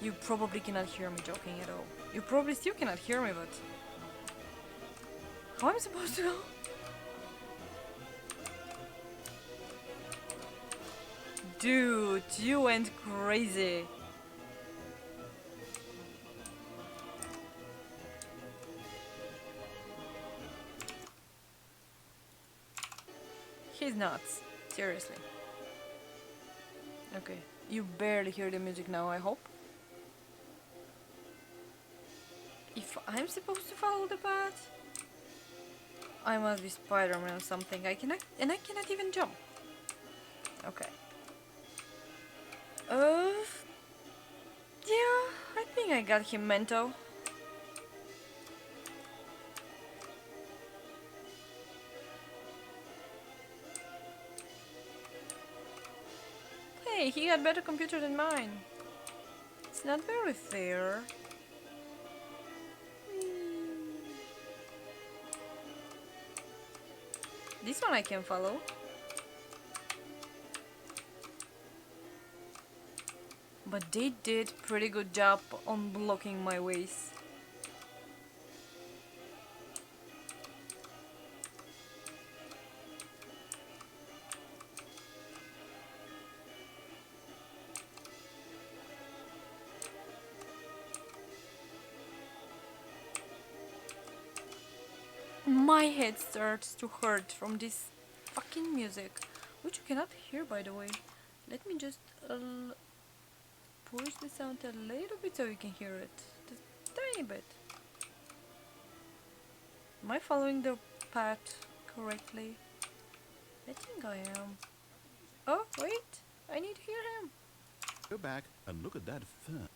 Speaker 1: You probably cannot hear me talking at all. You probably still cannot hear me, but... How am I supposed to go? Dude, you went crazy. He's nuts. Seriously. Okay. You barely hear the music now, I hope. If I'm supposed to follow the path, I must be Spider-Man or something. I cannot even jump. Okay. Yeah, I think I got him mental. Hey, he had better computer than mine. It's not very fair. This one I can follow. But they did pretty good job on blocking my ways. My head starts to hurt from this fucking music, which you cannot hear, by the way. Let me just push the sound a little bit so you can hear it. Just tiny bit. Am I following the path correctly? I think I am. Oh, wait! I need to hear him.
Speaker 2: Go back and look at that fern.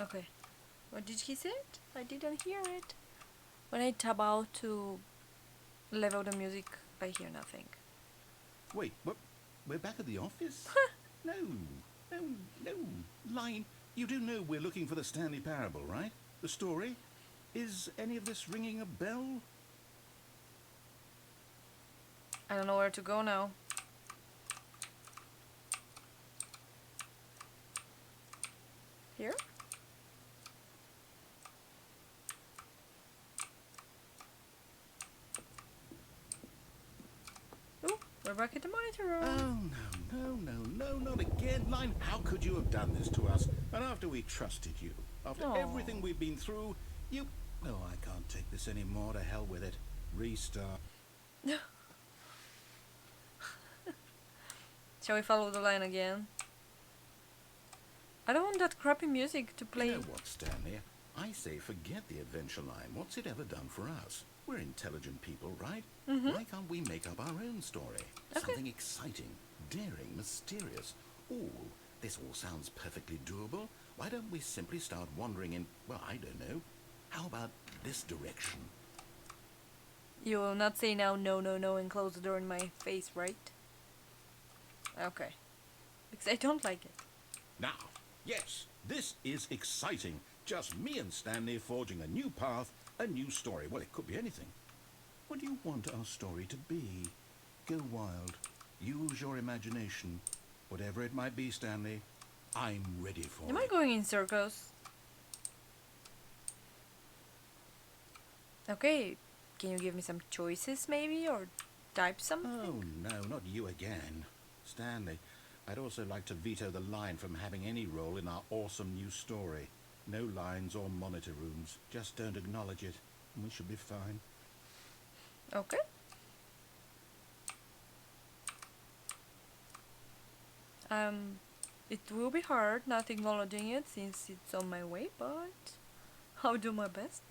Speaker 1: Okay. What did he say? I didn't hear it. When I tab out to level the music, I hear nothing.
Speaker 2: Wait, what? We're back at the office? No, no, no. Line, you do know we're looking for the Stanley Parable, right? The story? Is any of this ringing a bell?
Speaker 1: I don't know where to go now. Here? Oh, we're back at the monitor room.
Speaker 2: Oh, no, not again. Line, how could you have done this to us? And after we trusted you, after
Speaker 1: Aw.
Speaker 2: everything we've been through, you... Oh, I can't take this anymore. To hell with it. Restart.
Speaker 1: Shall we follow the line again? I don't want that crappy music to play.
Speaker 2: You know what, Stanley? I say forget the adventure line. What's it ever done for us? We're intelligent people, right? Why can't we make up our own story?
Speaker 1: Okay.
Speaker 2: Something exciting, daring, mysterious. This all sounds perfectly doable. Why don't we simply start wandering in, well, I don't know. How about this direction?
Speaker 1: You will not say now no, no, no and close the door in my face, right? Okay. Because I don't like it.
Speaker 2: Now, yes, this is exciting. Just me and Stanley forging a new path, a new story. Well, it could be anything. What do you want our story to be? Go wild. Use your imagination. Whatever it might be, Stanley, I'm ready for
Speaker 1: Am
Speaker 2: it.
Speaker 1: I going in circles? Okay, can you give me some choices maybe, or type something?
Speaker 2: Oh, no, not you again. Stanley, I'd also like to veto the line from having any role in our awesome new story. No lines or monitor rooms. Just don't acknowledge it, and we should be fine.
Speaker 1: Okay. It will be hard not acknowledging it since it's on my way, but I'll do my best.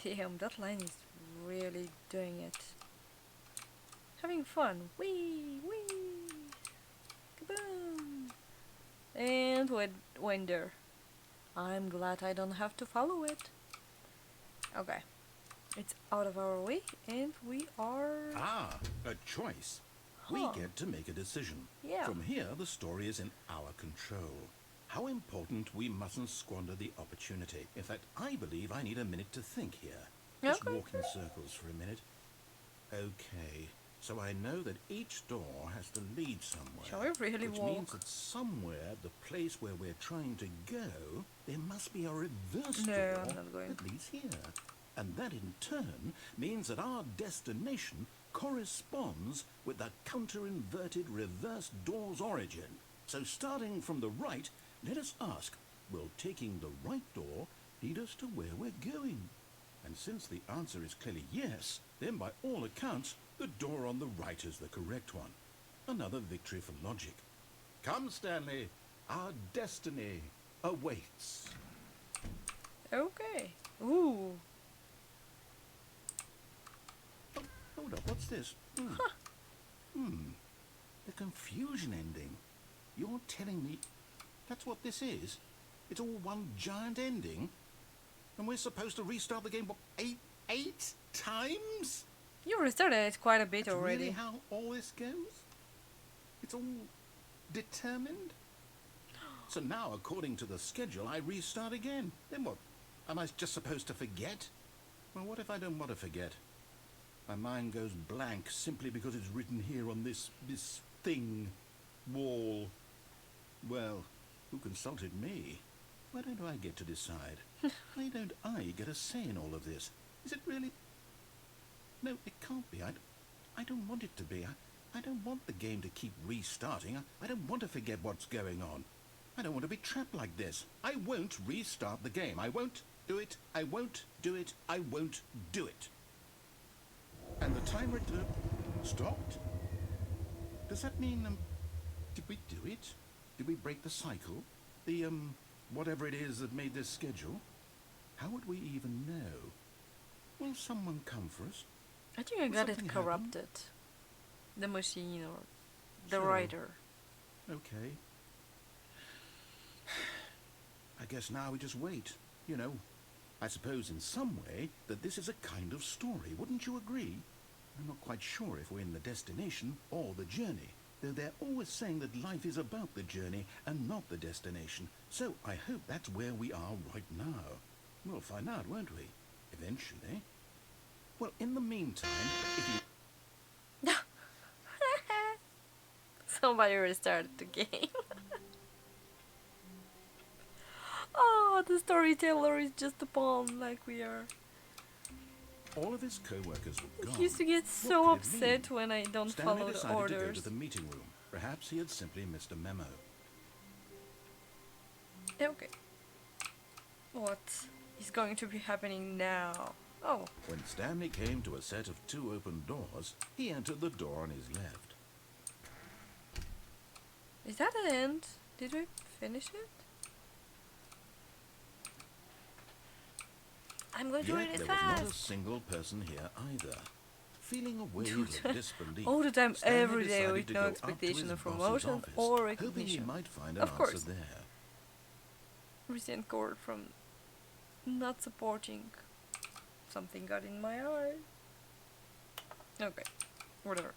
Speaker 1: Damn, that line is really doing it. Having fun. Wee, wee. Kaboom. And went there. I'm glad I don't have to follow it. Okay. It's out of our way and we are...
Speaker 2: Ah, a choice. We
Speaker 1: Huh.
Speaker 2: get to make a decision.
Speaker 1: Yeah.
Speaker 2: From here, the story is in our control. How important we mustn't squander the opportunity. In fact, I believe I need a minute to think here. Just
Speaker 1: Okay.
Speaker 2: walk in circles for a minute. Okay, so I know that each door has to lead somewhere.
Speaker 1: Shall we really
Speaker 2: which
Speaker 1: walk?
Speaker 2: means that somewhere, the place where we're trying to go, there must be a reverse
Speaker 1: No,
Speaker 2: door
Speaker 1: I'm not going.
Speaker 2: that leads here. And that in turn means that our destination corresponds with the counter-inverted reverse door's origin. So starting from the right, let us ask, will taking the right door lead us to where we're going? And since the answer is clearly yes, then by all accounts, the door on the right is the correct one. Another victory for logic. Come, Stanley, our destiny awaits.
Speaker 1: Okay. Ooh.
Speaker 2: Oh, hold up, what's this? The confusion ending. You're telling me that's what this is? It's all one giant ending? And we're supposed to restart the game, what, eight times?
Speaker 1: You restarted it quite a bit
Speaker 2: That's
Speaker 1: already.
Speaker 2: really how all this goes? It's all determined? So now, according to the schedule, I restart again. Then what? Am I just supposed to forget? Well, what if I don't want to forget? My mind goes blank simply because it's written here on this thing. Wall. Well, who consulted me? Why don't I get to decide? Why don't I get a say in all of this? Is it really... No, it can't be. I don't want it to be. I don't want the game to keep restarting. I don't want to forget what's going on. I don't want to be trapped like this. I won't restart the game. I won't do it. I won't do it. I won't do it. And the timer stopped? Does that mean, did we do it? Did we break the cycle? The, whatever it is that made this schedule? How would we even know? Will someone come for us?
Speaker 1: I think I
Speaker 2: Will
Speaker 1: got it
Speaker 2: something happen?
Speaker 1: corrupted. The machine or the
Speaker 2: Sure.
Speaker 1: writer.
Speaker 2: Okay. I guess now we just wait. You know, I suppose in some way that this is a kind of story. Wouldn't you agree? I'm not quite sure if we're in the destination or the journey, though they're always saying that life is about the journey and not the destination. So I hope that's where we are right now. We'll find out, won't we? Eventually. Well, in the meantime, if you...
Speaker 1: Somebody restarted the game. Oh, the storyteller is just a pawn like we are.
Speaker 2: All of his co-workers were gone.
Speaker 1: He used to get so
Speaker 2: What could it mean?
Speaker 1: upset when I don't
Speaker 2: Stanley
Speaker 1: follow the
Speaker 2: decided to go
Speaker 1: orders.
Speaker 2: to the meeting room. Perhaps he had simply missed a memo.
Speaker 1: Okay. What is going to be happening now? Oh,
Speaker 2: When Stanley came to a set of 2 open doors, he entered the door on his left.
Speaker 1: is that an end? Did we finish it? I'm going to read
Speaker 2: Yet
Speaker 1: it
Speaker 2: there was not a
Speaker 1: fast.
Speaker 2: single person here either. Feeling a wave
Speaker 1: Dude.
Speaker 2: of disbelief,
Speaker 1: All the time,
Speaker 2: Stanley
Speaker 1: every day,
Speaker 2: decided
Speaker 1: with
Speaker 2: to
Speaker 1: no
Speaker 2: go up to
Speaker 1: expectation
Speaker 2: his
Speaker 1: of
Speaker 2: boss's
Speaker 1: promotion
Speaker 2: office,
Speaker 1: or
Speaker 2: hoping he
Speaker 1: recognition.
Speaker 2: might find an
Speaker 1: Of course.
Speaker 2: answer there.
Speaker 1: Recent cord from not supporting. Something got in my eye. Okay, whatever.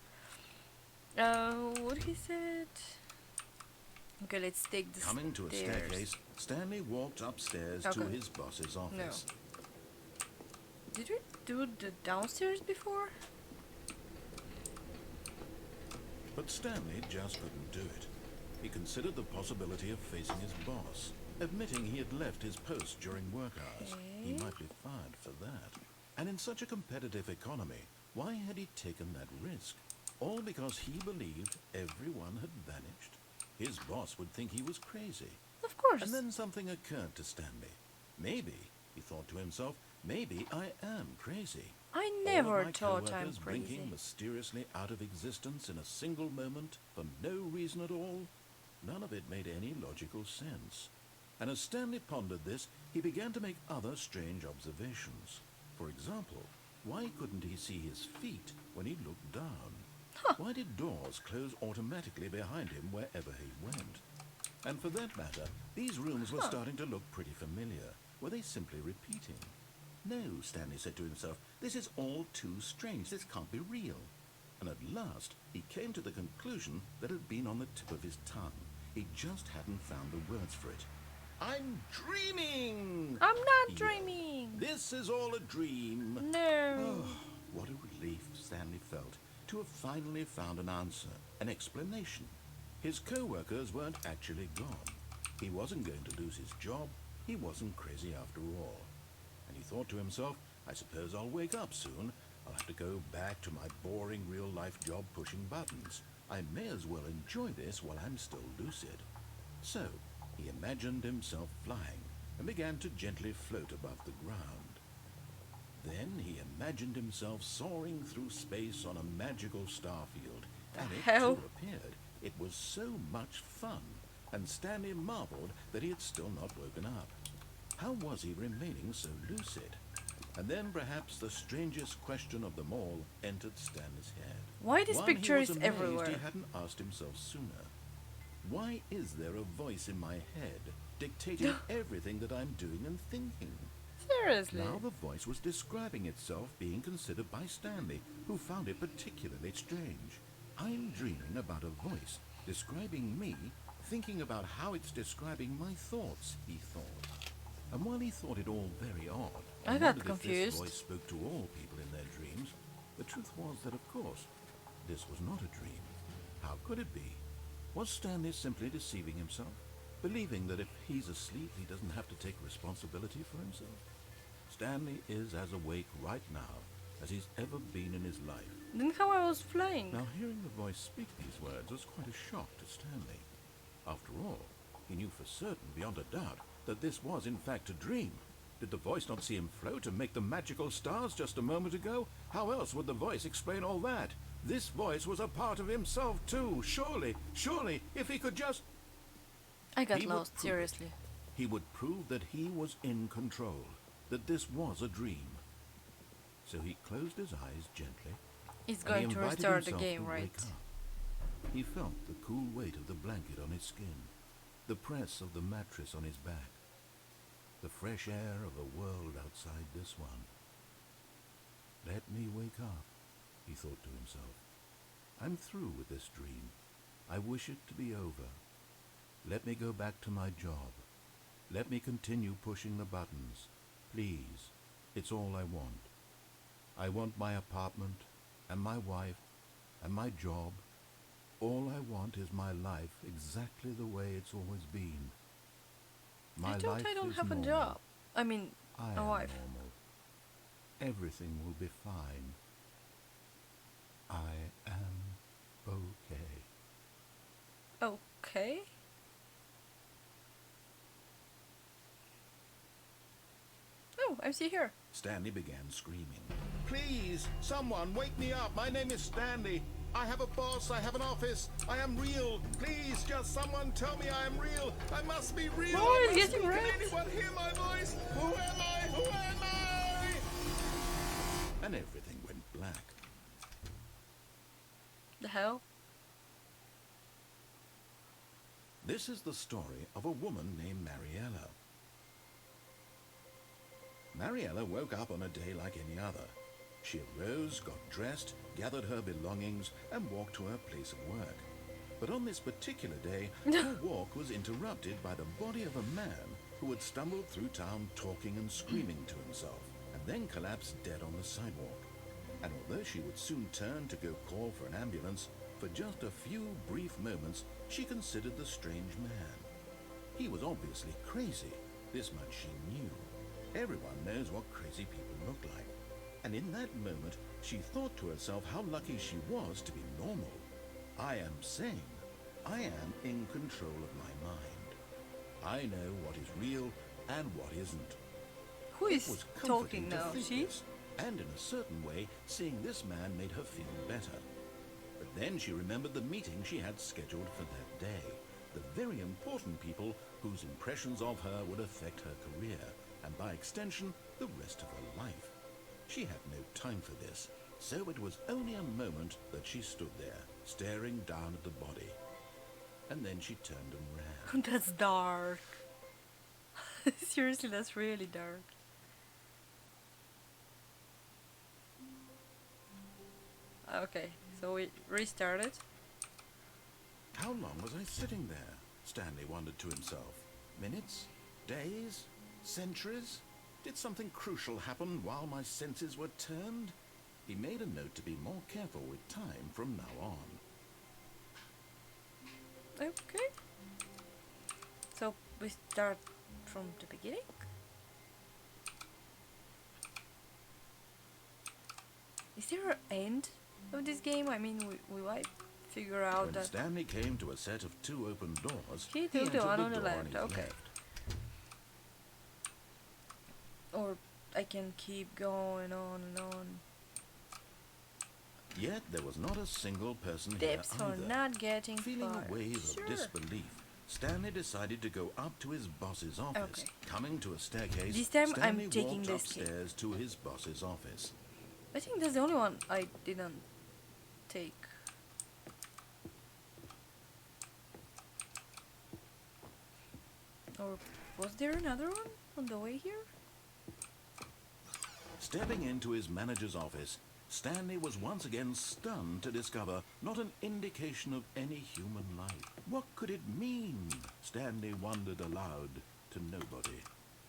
Speaker 1: What he said. Okay, let's take the
Speaker 2: Coming to a
Speaker 1: stairs.
Speaker 2: staircase, Stanley walked upstairs to
Speaker 1: Okay.
Speaker 2: his boss's office.
Speaker 1: Did we do the downstairs before?
Speaker 2: But Stanley just couldn't do it. He considered the possibility of facing his boss, admitting he had left his post during work hours. He
Speaker 1: Okay.
Speaker 2: might be fired for that. And in such a competitive economy, why had he taken that risk? All because he believed everyone had vanished? His boss would think he was crazy.
Speaker 1: Of course.
Speaker 2: And then something occurred to Stanley. Maybe, he thought to himself, maybe I am crazy.
Speaker 1: I
Speaker 2: All of
Speaker 1: never
Speaker 2: my
Speaker 1: thought I'm
Speaker 2: co-workers
Speaker 1: crazy.
Speaker 2: blinking mysteriously out of existence in a single moment for no reason at all. None of it made any logical sense. And as Stanley pondered this, he began to make other strange observations. For example, why couldn't he see his feet when he looked down? Why did doors close automatically behind him wherever he went? And for that matter, these rooms were starting to look pretty familiar. Were they simply repeating? No, Stanley said to himself, this is all too strange. This can't be real. And at last, he came to the conclusion that had been on the tip of his tongue. He just hadn't found the words for it. I'm dreaming!
Speaker 1: I'm not
Speaker 2: he yelled.
Speaker 1: dreaming.
Speaker 2: This is all a dream.
Speaker 1: No.
Speaker 2: Oh, what a relief Stanley felt to have finally found an answer, an explanation. His co-workers weren't actually gone. He wasn't going to lose his job. He wasn't crazy after all. And he thought to himself, I suppose I'll wake up soon. I'll have to go back to my boring real-life job pushing buttons. I may as well enjoy this while I'm still lucid. So, he imagined himself flying and began to gently float above the ground. Then he imagined himself soaring through space on a magical starfield, and it
Speaker 1: hell?
Speaker 2: too appeared. It was so much fun, and Stanley marveled that he had still not woken up. How was he remaining so lucid? And then perhaps the strangest question of them all entered Stanley's head.
Speaker 1: Why this
Speaker 2: One
Speaker 1: picture
Speaker 2: he was
Speaker 1: is
Speaker 2: amazed
Speaker 1: everywhere?
Speaker 2: he hadn't asked himself sooner. Why is there a voice in my head dictating everything that I'm doing and thinking?
Speaker 1: Seriously.
Speaker 2: Now the voice was describing itself being considered by Stanley, who found it particularly strange. I'm dreaming about a voice describing me, thinking about how it's describing my thoughts, he thought. And while he thought it all very odd,
Speaker 1: I
Speaker 2: and
Speaker 1: got
Speaker 2: wondered if
Speaker 1: confused.
Speaker 2: this voice spoke to all people in their dreams, the truth was that, of course, this was not a dream. How could it be? Was Stanley simply deceiving himself? Believing that if he's asleep, he doesn't have to take responsibility for himself? Stanley is as awake right now as he's ever been in his life.
Speaker 1: Then how I was flying?
Speaker 2: Now, hearing the voice speak these words was quite a shock to Stanley. After all, he knew for certain, beyond a doubt, that this was in fact a dream. Did the voice not see him float and make the magical stars just a moment ago? How else would the voice explain all that? This voice was a part of himself too. Surely, if he could just...
Speaker 1: I got
Speaker 2: He would
Speaker 1: lost,
Speaker 2: prove
Speaker 1: seriously.
Speaker 2: He would prove that he was in control, that this was a dream. So he closed his eyes gently.
Speaker 1: It's
Speaker 2: and he
Speaker 1: going to
Speaker 2: invited
Speaker 1: restart the
Speaker 2: himself
Speaker 1: game,
Speaker 2: to
Speaker 1: right?
Speaker 2: wake up. He felt the cool weight of the blanket on his skin, the press of the mattress on his back, the fresh air of a world outside this one. Let me wake up, he thought to himself. I'm through with this dream. I wish it to be over. Let me go back to my job. Let me continue pushing the buttons. Please, it's all I want. I want my apartment, and my wife, and my job. All I want is my life exactly the way it's always been. My
Speaker 1: I
Speaker 2: life
Speaker 1: don't
Speaker 2: is
Speaker 1: have a
Speaker 2: normal.
Speaker 1: job. I mean,
Speaker 2: I
Speaker 1: a
Speaker 2: am
Speaker 1: wife.
Speaker 2: normal. Everything will be fine. I am okay.
Speaker 1: Okay. Oh, I'm still here.
Speaker 2: Stanley began screaming. Please, someone, wake me up. My name is Stanley. I have a boss. I have an office. I am real. Please, just someone tell me I am real. I must be real.
Speaker 1: Oh,
Speaker 2: I
Speaker 1: he's
Speaker 2: must
Speaker 1: getting
Speaker 2: be. Can
Speaker 1: wrecked.
Speaker 2: anyone hear my voice? Who am I? Who am I? And everything went black.
Speaker 1: The hell?
Speaker 2: This is the story of a woman named Mariella. Mariella woke up on a day like any other. She arose, got dressed, gathered her belongings, and walked to her place of work. But on this particular day, her walk was interrupted by the body of a man who had stumbled through town talking and screaming to himself, and then collapsed dead on the sidewalk. And although she would soon turn to go call for an ambulance, for just a few brief moments she considered the strange man. He was obviously crazy, this much she knew. Everyone knows what crazy people look like. And in that moment, she thought to herself how lucky she was to be normal. I am sane. I am in control of my mind. I know what is real and what isn't.
Speaker 1: Who
Speaker 2: It
Speaker 1: is
Speaker 2: was
Speaker 1: talking
Speaker 2: comforting to
Speaker 1: now?
Speaker 2: think
Speaker 1: She?
Speaker 2: this, and in a certain way, seeing this man made her feel better. But then she remembered the meeting she had scheduled for that day. The very important people whose impressions of her would affect her career, and by extension, the rest of her life. She had no time for this, so it was only a moment that she stood there, staring down at the body. And then she turned and ran.
Speaker 1: That's dark. Seriously, that's really dark. Okay, so we restarted.
Speaker 2: How long was I sitting there? Stanley wondered to himself. Minutes? Days? Centuries? Did something crucial happen while my senses were turned? He made a note to be more careful with time from now on.
Speaker 1: Okay. So we start from the beginning? Is there an end of this game? I mean, we might figure out
Speaker 2: When
Speaker 1: that...
Speaker 2: Stanley came to a set of two open doors,
Speaker 1: He
Speaker 2: he
Speaker 1: took the
Speaker 2: entered
Speaker 1: one
Speaker 2: the
Speaker 1: on the
Speaker 2: door
Speaker 1: left,
Speaker 2: on his
Speaker 1: okay.
Speaker 2: left.
Speaker 1: Or I can keep going on and on.
Speaker 2: Yet there was not a single person
Speaker 1: Tips
Speaker 2: here
Speaker 1: for
Speaker 2: either.
Speaker 1: not getting
Speaker 2: Feeling
Speaker 1: fired.
Speaker 2: a wave
Speaker 1: Sure.
Speaker 2: of disbelief, Stanley decided to go up to his boss's office.
Speaker 1: Okay.
Speaker 2: Coming to a staircase,
Speaker 1: This time I'm
Speaker 2: Stanley
Speaker 1: taking
Speaker 2: walked
Speaker 1: this key.
Speaker 2: upstairs to his boss's office.
Speaker 1: I think that's the only one I didn't take. Or was there another one on the way here?
Speaker 2: Stepping into his manager's office, Stanley was once again stunned to discover not an indication of any human life. What could it mean? Stanley wondered aloud to nobody.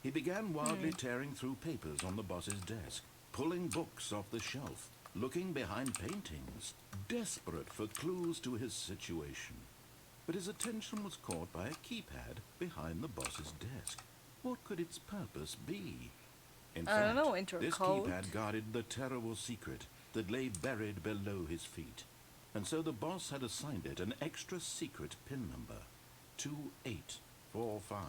Speaker 2: He began wildly tearing through papers on the boss's desk, pulling books off the shelf, looking behind paintings, desperate for clues to his situation. but his attention was caught by a keypad behind the boss's desk. What could its purpose be? In
Speaker 1: I don't
Speaker 2: fact,
Speaker 1: know, enter a
Speaker 2: this
Speaker 1: code.
Speaker 2: keypad guarded the terrible secret that lay buried below his feet. And so the boss had assigned it an extra secret pin number, 2845.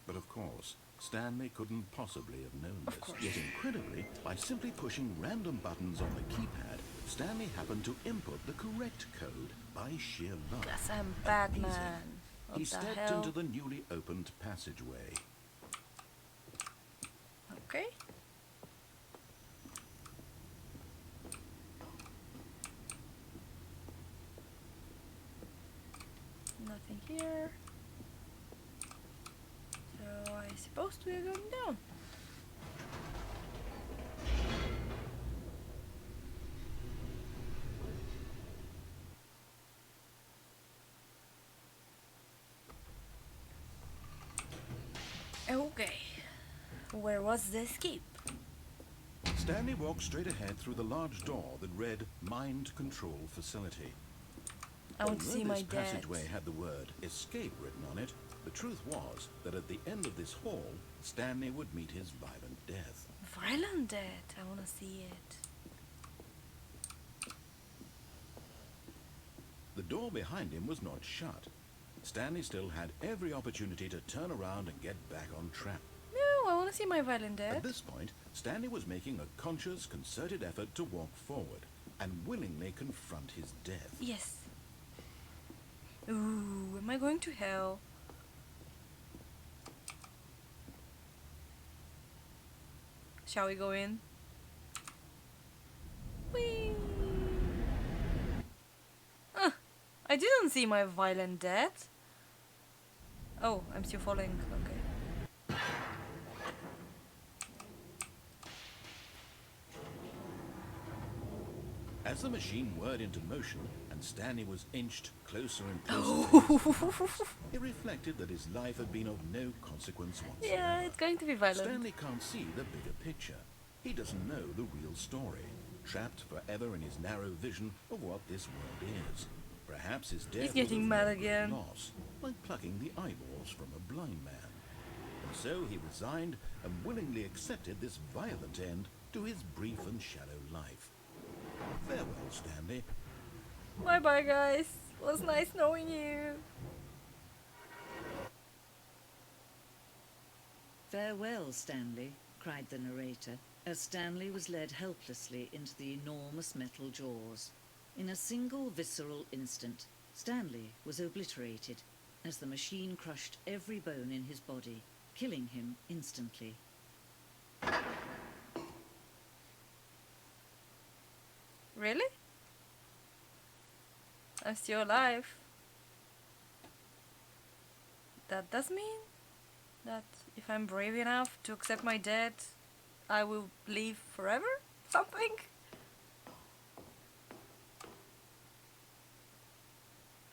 Speaker 2: But of course, Stanley couldn't possibly have known
Speaker 1: Of
Speaker 2: this.
Speaker 1: course.
Speaker 2: Yet incredibly, by simply pushing random buttons on the keypad, Stanley happened to input the correct code by sheer luck.
Speaker 1: Yes, I'm
Speaker 2: Amazing.
Speaker 1: Batman. What
Speaker 2: He
Speaker 1: the
Speaker 2: stepped
Speaker 1: hell?
Speaker 2: into the newly opened passageway.
Speaker 1: Okay. Nothing here. So I suppose we are going down. Okay. Where was the escape?
Speaker 2: Stanley walked straight ahead through the large door that read Mind Control Facility.
Speaker 1: I want to see
Speaker 2: Although
Speaker 1: my
Speaker 2: this
Speaker 1: dad.
Speaker 2: passageway had the word escape written on it, the truth was that at the end of this hall, Stanley would meet his violent death.
Speaker 1: Violent death. I want to see it.
Speaker 2: The door behind him was not shut. Stanley still had every opportunity to turn around and get back on track.
Speaker 1: No, I want to see my violent
Speaker 2: At
Speaker 1: death.
Speaker 2: this point, Stanley was making a conscious, concerted effort to walk forward and willingly confront his death.
Speaker 1: Yes. Ooh, am I going to hell? Shall we go in? Whee! I didn't see my violent death. Oh, I'm still falling. Okay.
Speaker 2: As the machine whirred into motion and Stanley was inched closer and closer, it reflected that his life had been of no consequence whatsoever.
Speaker 1: Yeah, it's going to be violent.
Speaker 2: Stanley can't see the bigger picture. He doesn't know the real story, trapped forever in his narrow vision of what this world is. Perhaps his death was
Speaker 1: getting
Speaker 2: a
Speaker 1: mad
Speaker 2: real
Speaker 1: again.
Speaker 2: loss, like plucking the eyeballs from a blind man. And so he resigned and willingly accepted this violent end to his brief and shallow life. Farewell, Stanley.
Speaker 1: Bye bye, guys. It was nice knowing you.
Speaker 4: "Farewell, Stanley," cried the narrator, as Stanley was led helplessly into the enormous metal jaws. In a single visceral instant, Stanley was obliterated as the machine crushed every bone in his body, killing him instantly.
Speaker 1: Really? I'm still alive. That does mean that if I'm brave enough to accept my death, I will live forever? Something?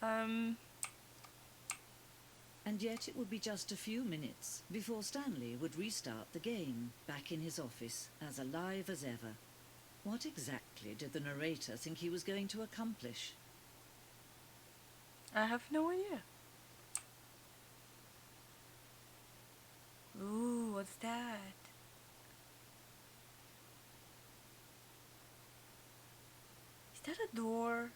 Speaker 4: And yet it would be just a few minutes before Stanley would restart the game, back in his office, as alive as ever. What exactly did the narrator think he was going to accomplish?
Speaker 1: I have no idea. Ooh, what's that? Is that a door?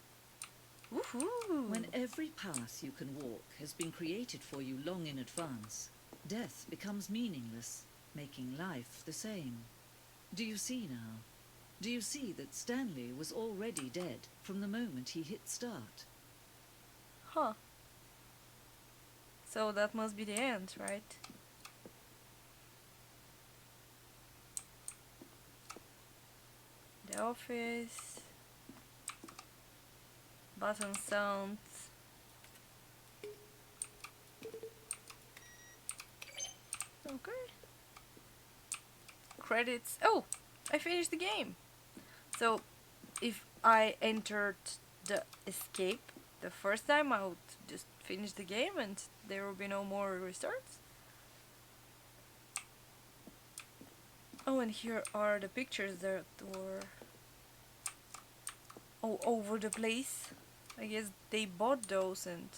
Speaker 1: Woohoo!
Speaker 4: When every path you can walk has been created for you long in advance, death becomes meaningless, making life the same. Do you see now? Do you see that Stanley was already dead from the moment he hit start?
Speaker 1: Huh. So that must be the end, right? The office. Button sounds. Okay. Credits. Oh! I finished the game! So, if I entered the escape the first time, I would just finish the game and there will be no more restarts. Oh, and here are the pictures that were all over the place. I guess they bought those and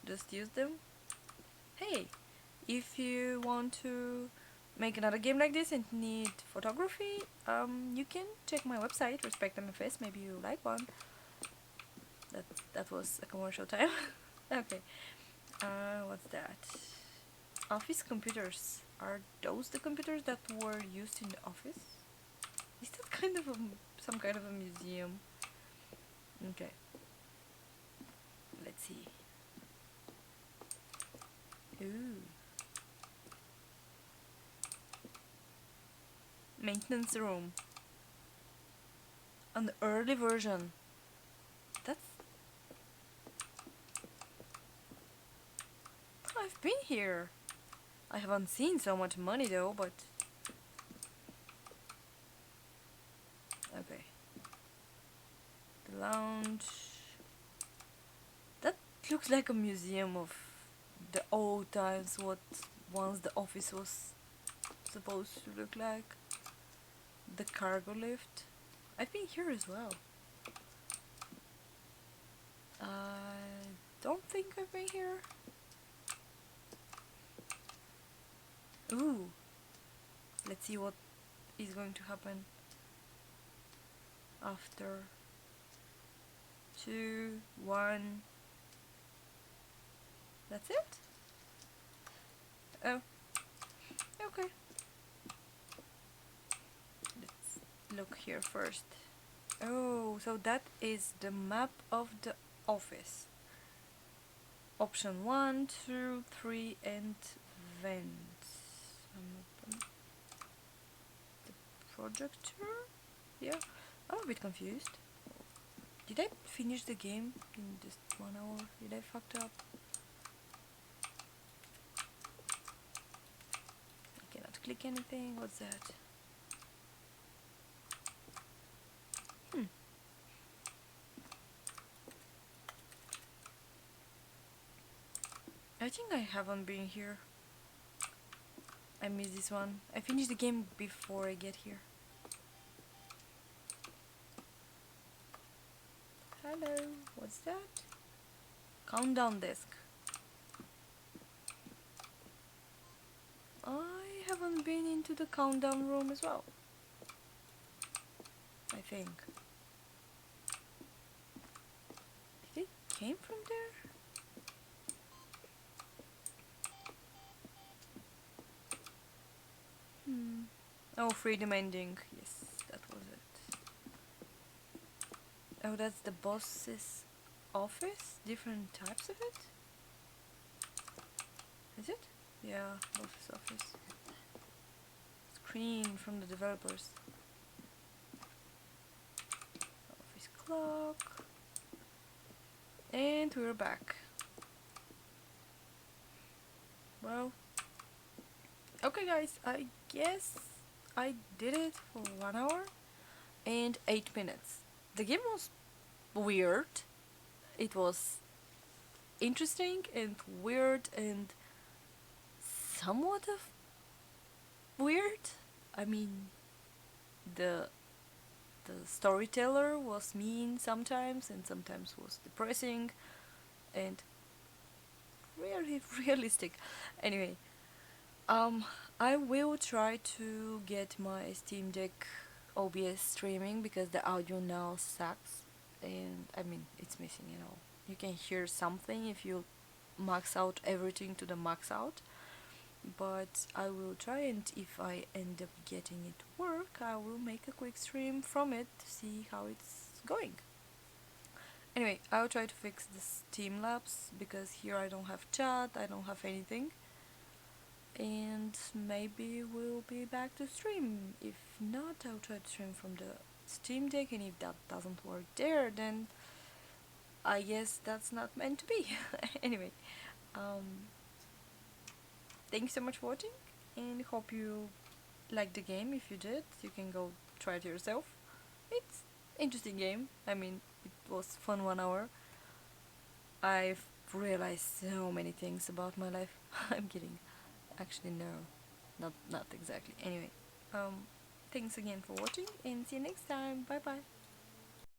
Speaker 1: just use them. Hey, if you want to make another game like this and need photography, you can check my website, Respect MFS. Maybe you like one. That was a commercial time. Okay. What's that? Office computers. Are those the computers that were used in the office? Is that kind of some kind of a museum? Okay. Let's see. Ooh. Maintenance room. An early version. That's... I've been here. I haven't seen so much money though, but... Okay. The lounge... That looks like a museum of the old times, what once the office was supposed to look like. The cargo lift. I've been here as well. I don't think I've been here. Ooh. Let's see what is going to happen after 2, 1. That's it? Oh. Okay. Let's look here first. Oh, so that is the map of the office. Option 1, 2, 3 and vents. Open the projector? Yeah, I'm a bit confused. Did I finish the game in just 1 hour? Did I fucked up? I cannot click anything. What's that? I think I haven't been here. I missed this one. I finished the game before I get here. Hello, what's that? Countdown desk. I haven't been into the countdown room as well. I think. Did it came from there? Oh, freedom ending. Yes, that was it. Oh, that's the boss's office? Different types of it? Is it? Yeah, boss's office. Screen from the developers. Office clock. And we're back. Well, okay guys, I guess I did it for 1 hour and 8 minutes. The game was weird. It was interesting and weird and somewhat of weird. I mean, the storyteller was mean sometimes and sometimes was depressing and really realistic. Anyway, I will try to get my Steam Deck OBS streaming because the audio now sucks and I mean it's missing, you know. You can hear something if you max out everything to the max out, but I will try, and if I end up getting it to work, I will make a quick stream from it to see how it's going. Anyway, I'll try to fix the Steam Labs because here I don't have chat, I don't have anything. And maybe we'll be back to stream. If not, I'll try to stream from the Steam Deck, and if that doesn't work there, then I guess that's not meant to be. Anyway, thank you so much for watching, and hope you liked the game. If you did, you can go try it yourself. It's an interesting game. I mean, it was fun 1 hour. I've realized so many things about my life. I'm kidding. Actually, no, not exactly. Anyway, thanks again for watching and see you next time. Bye bye.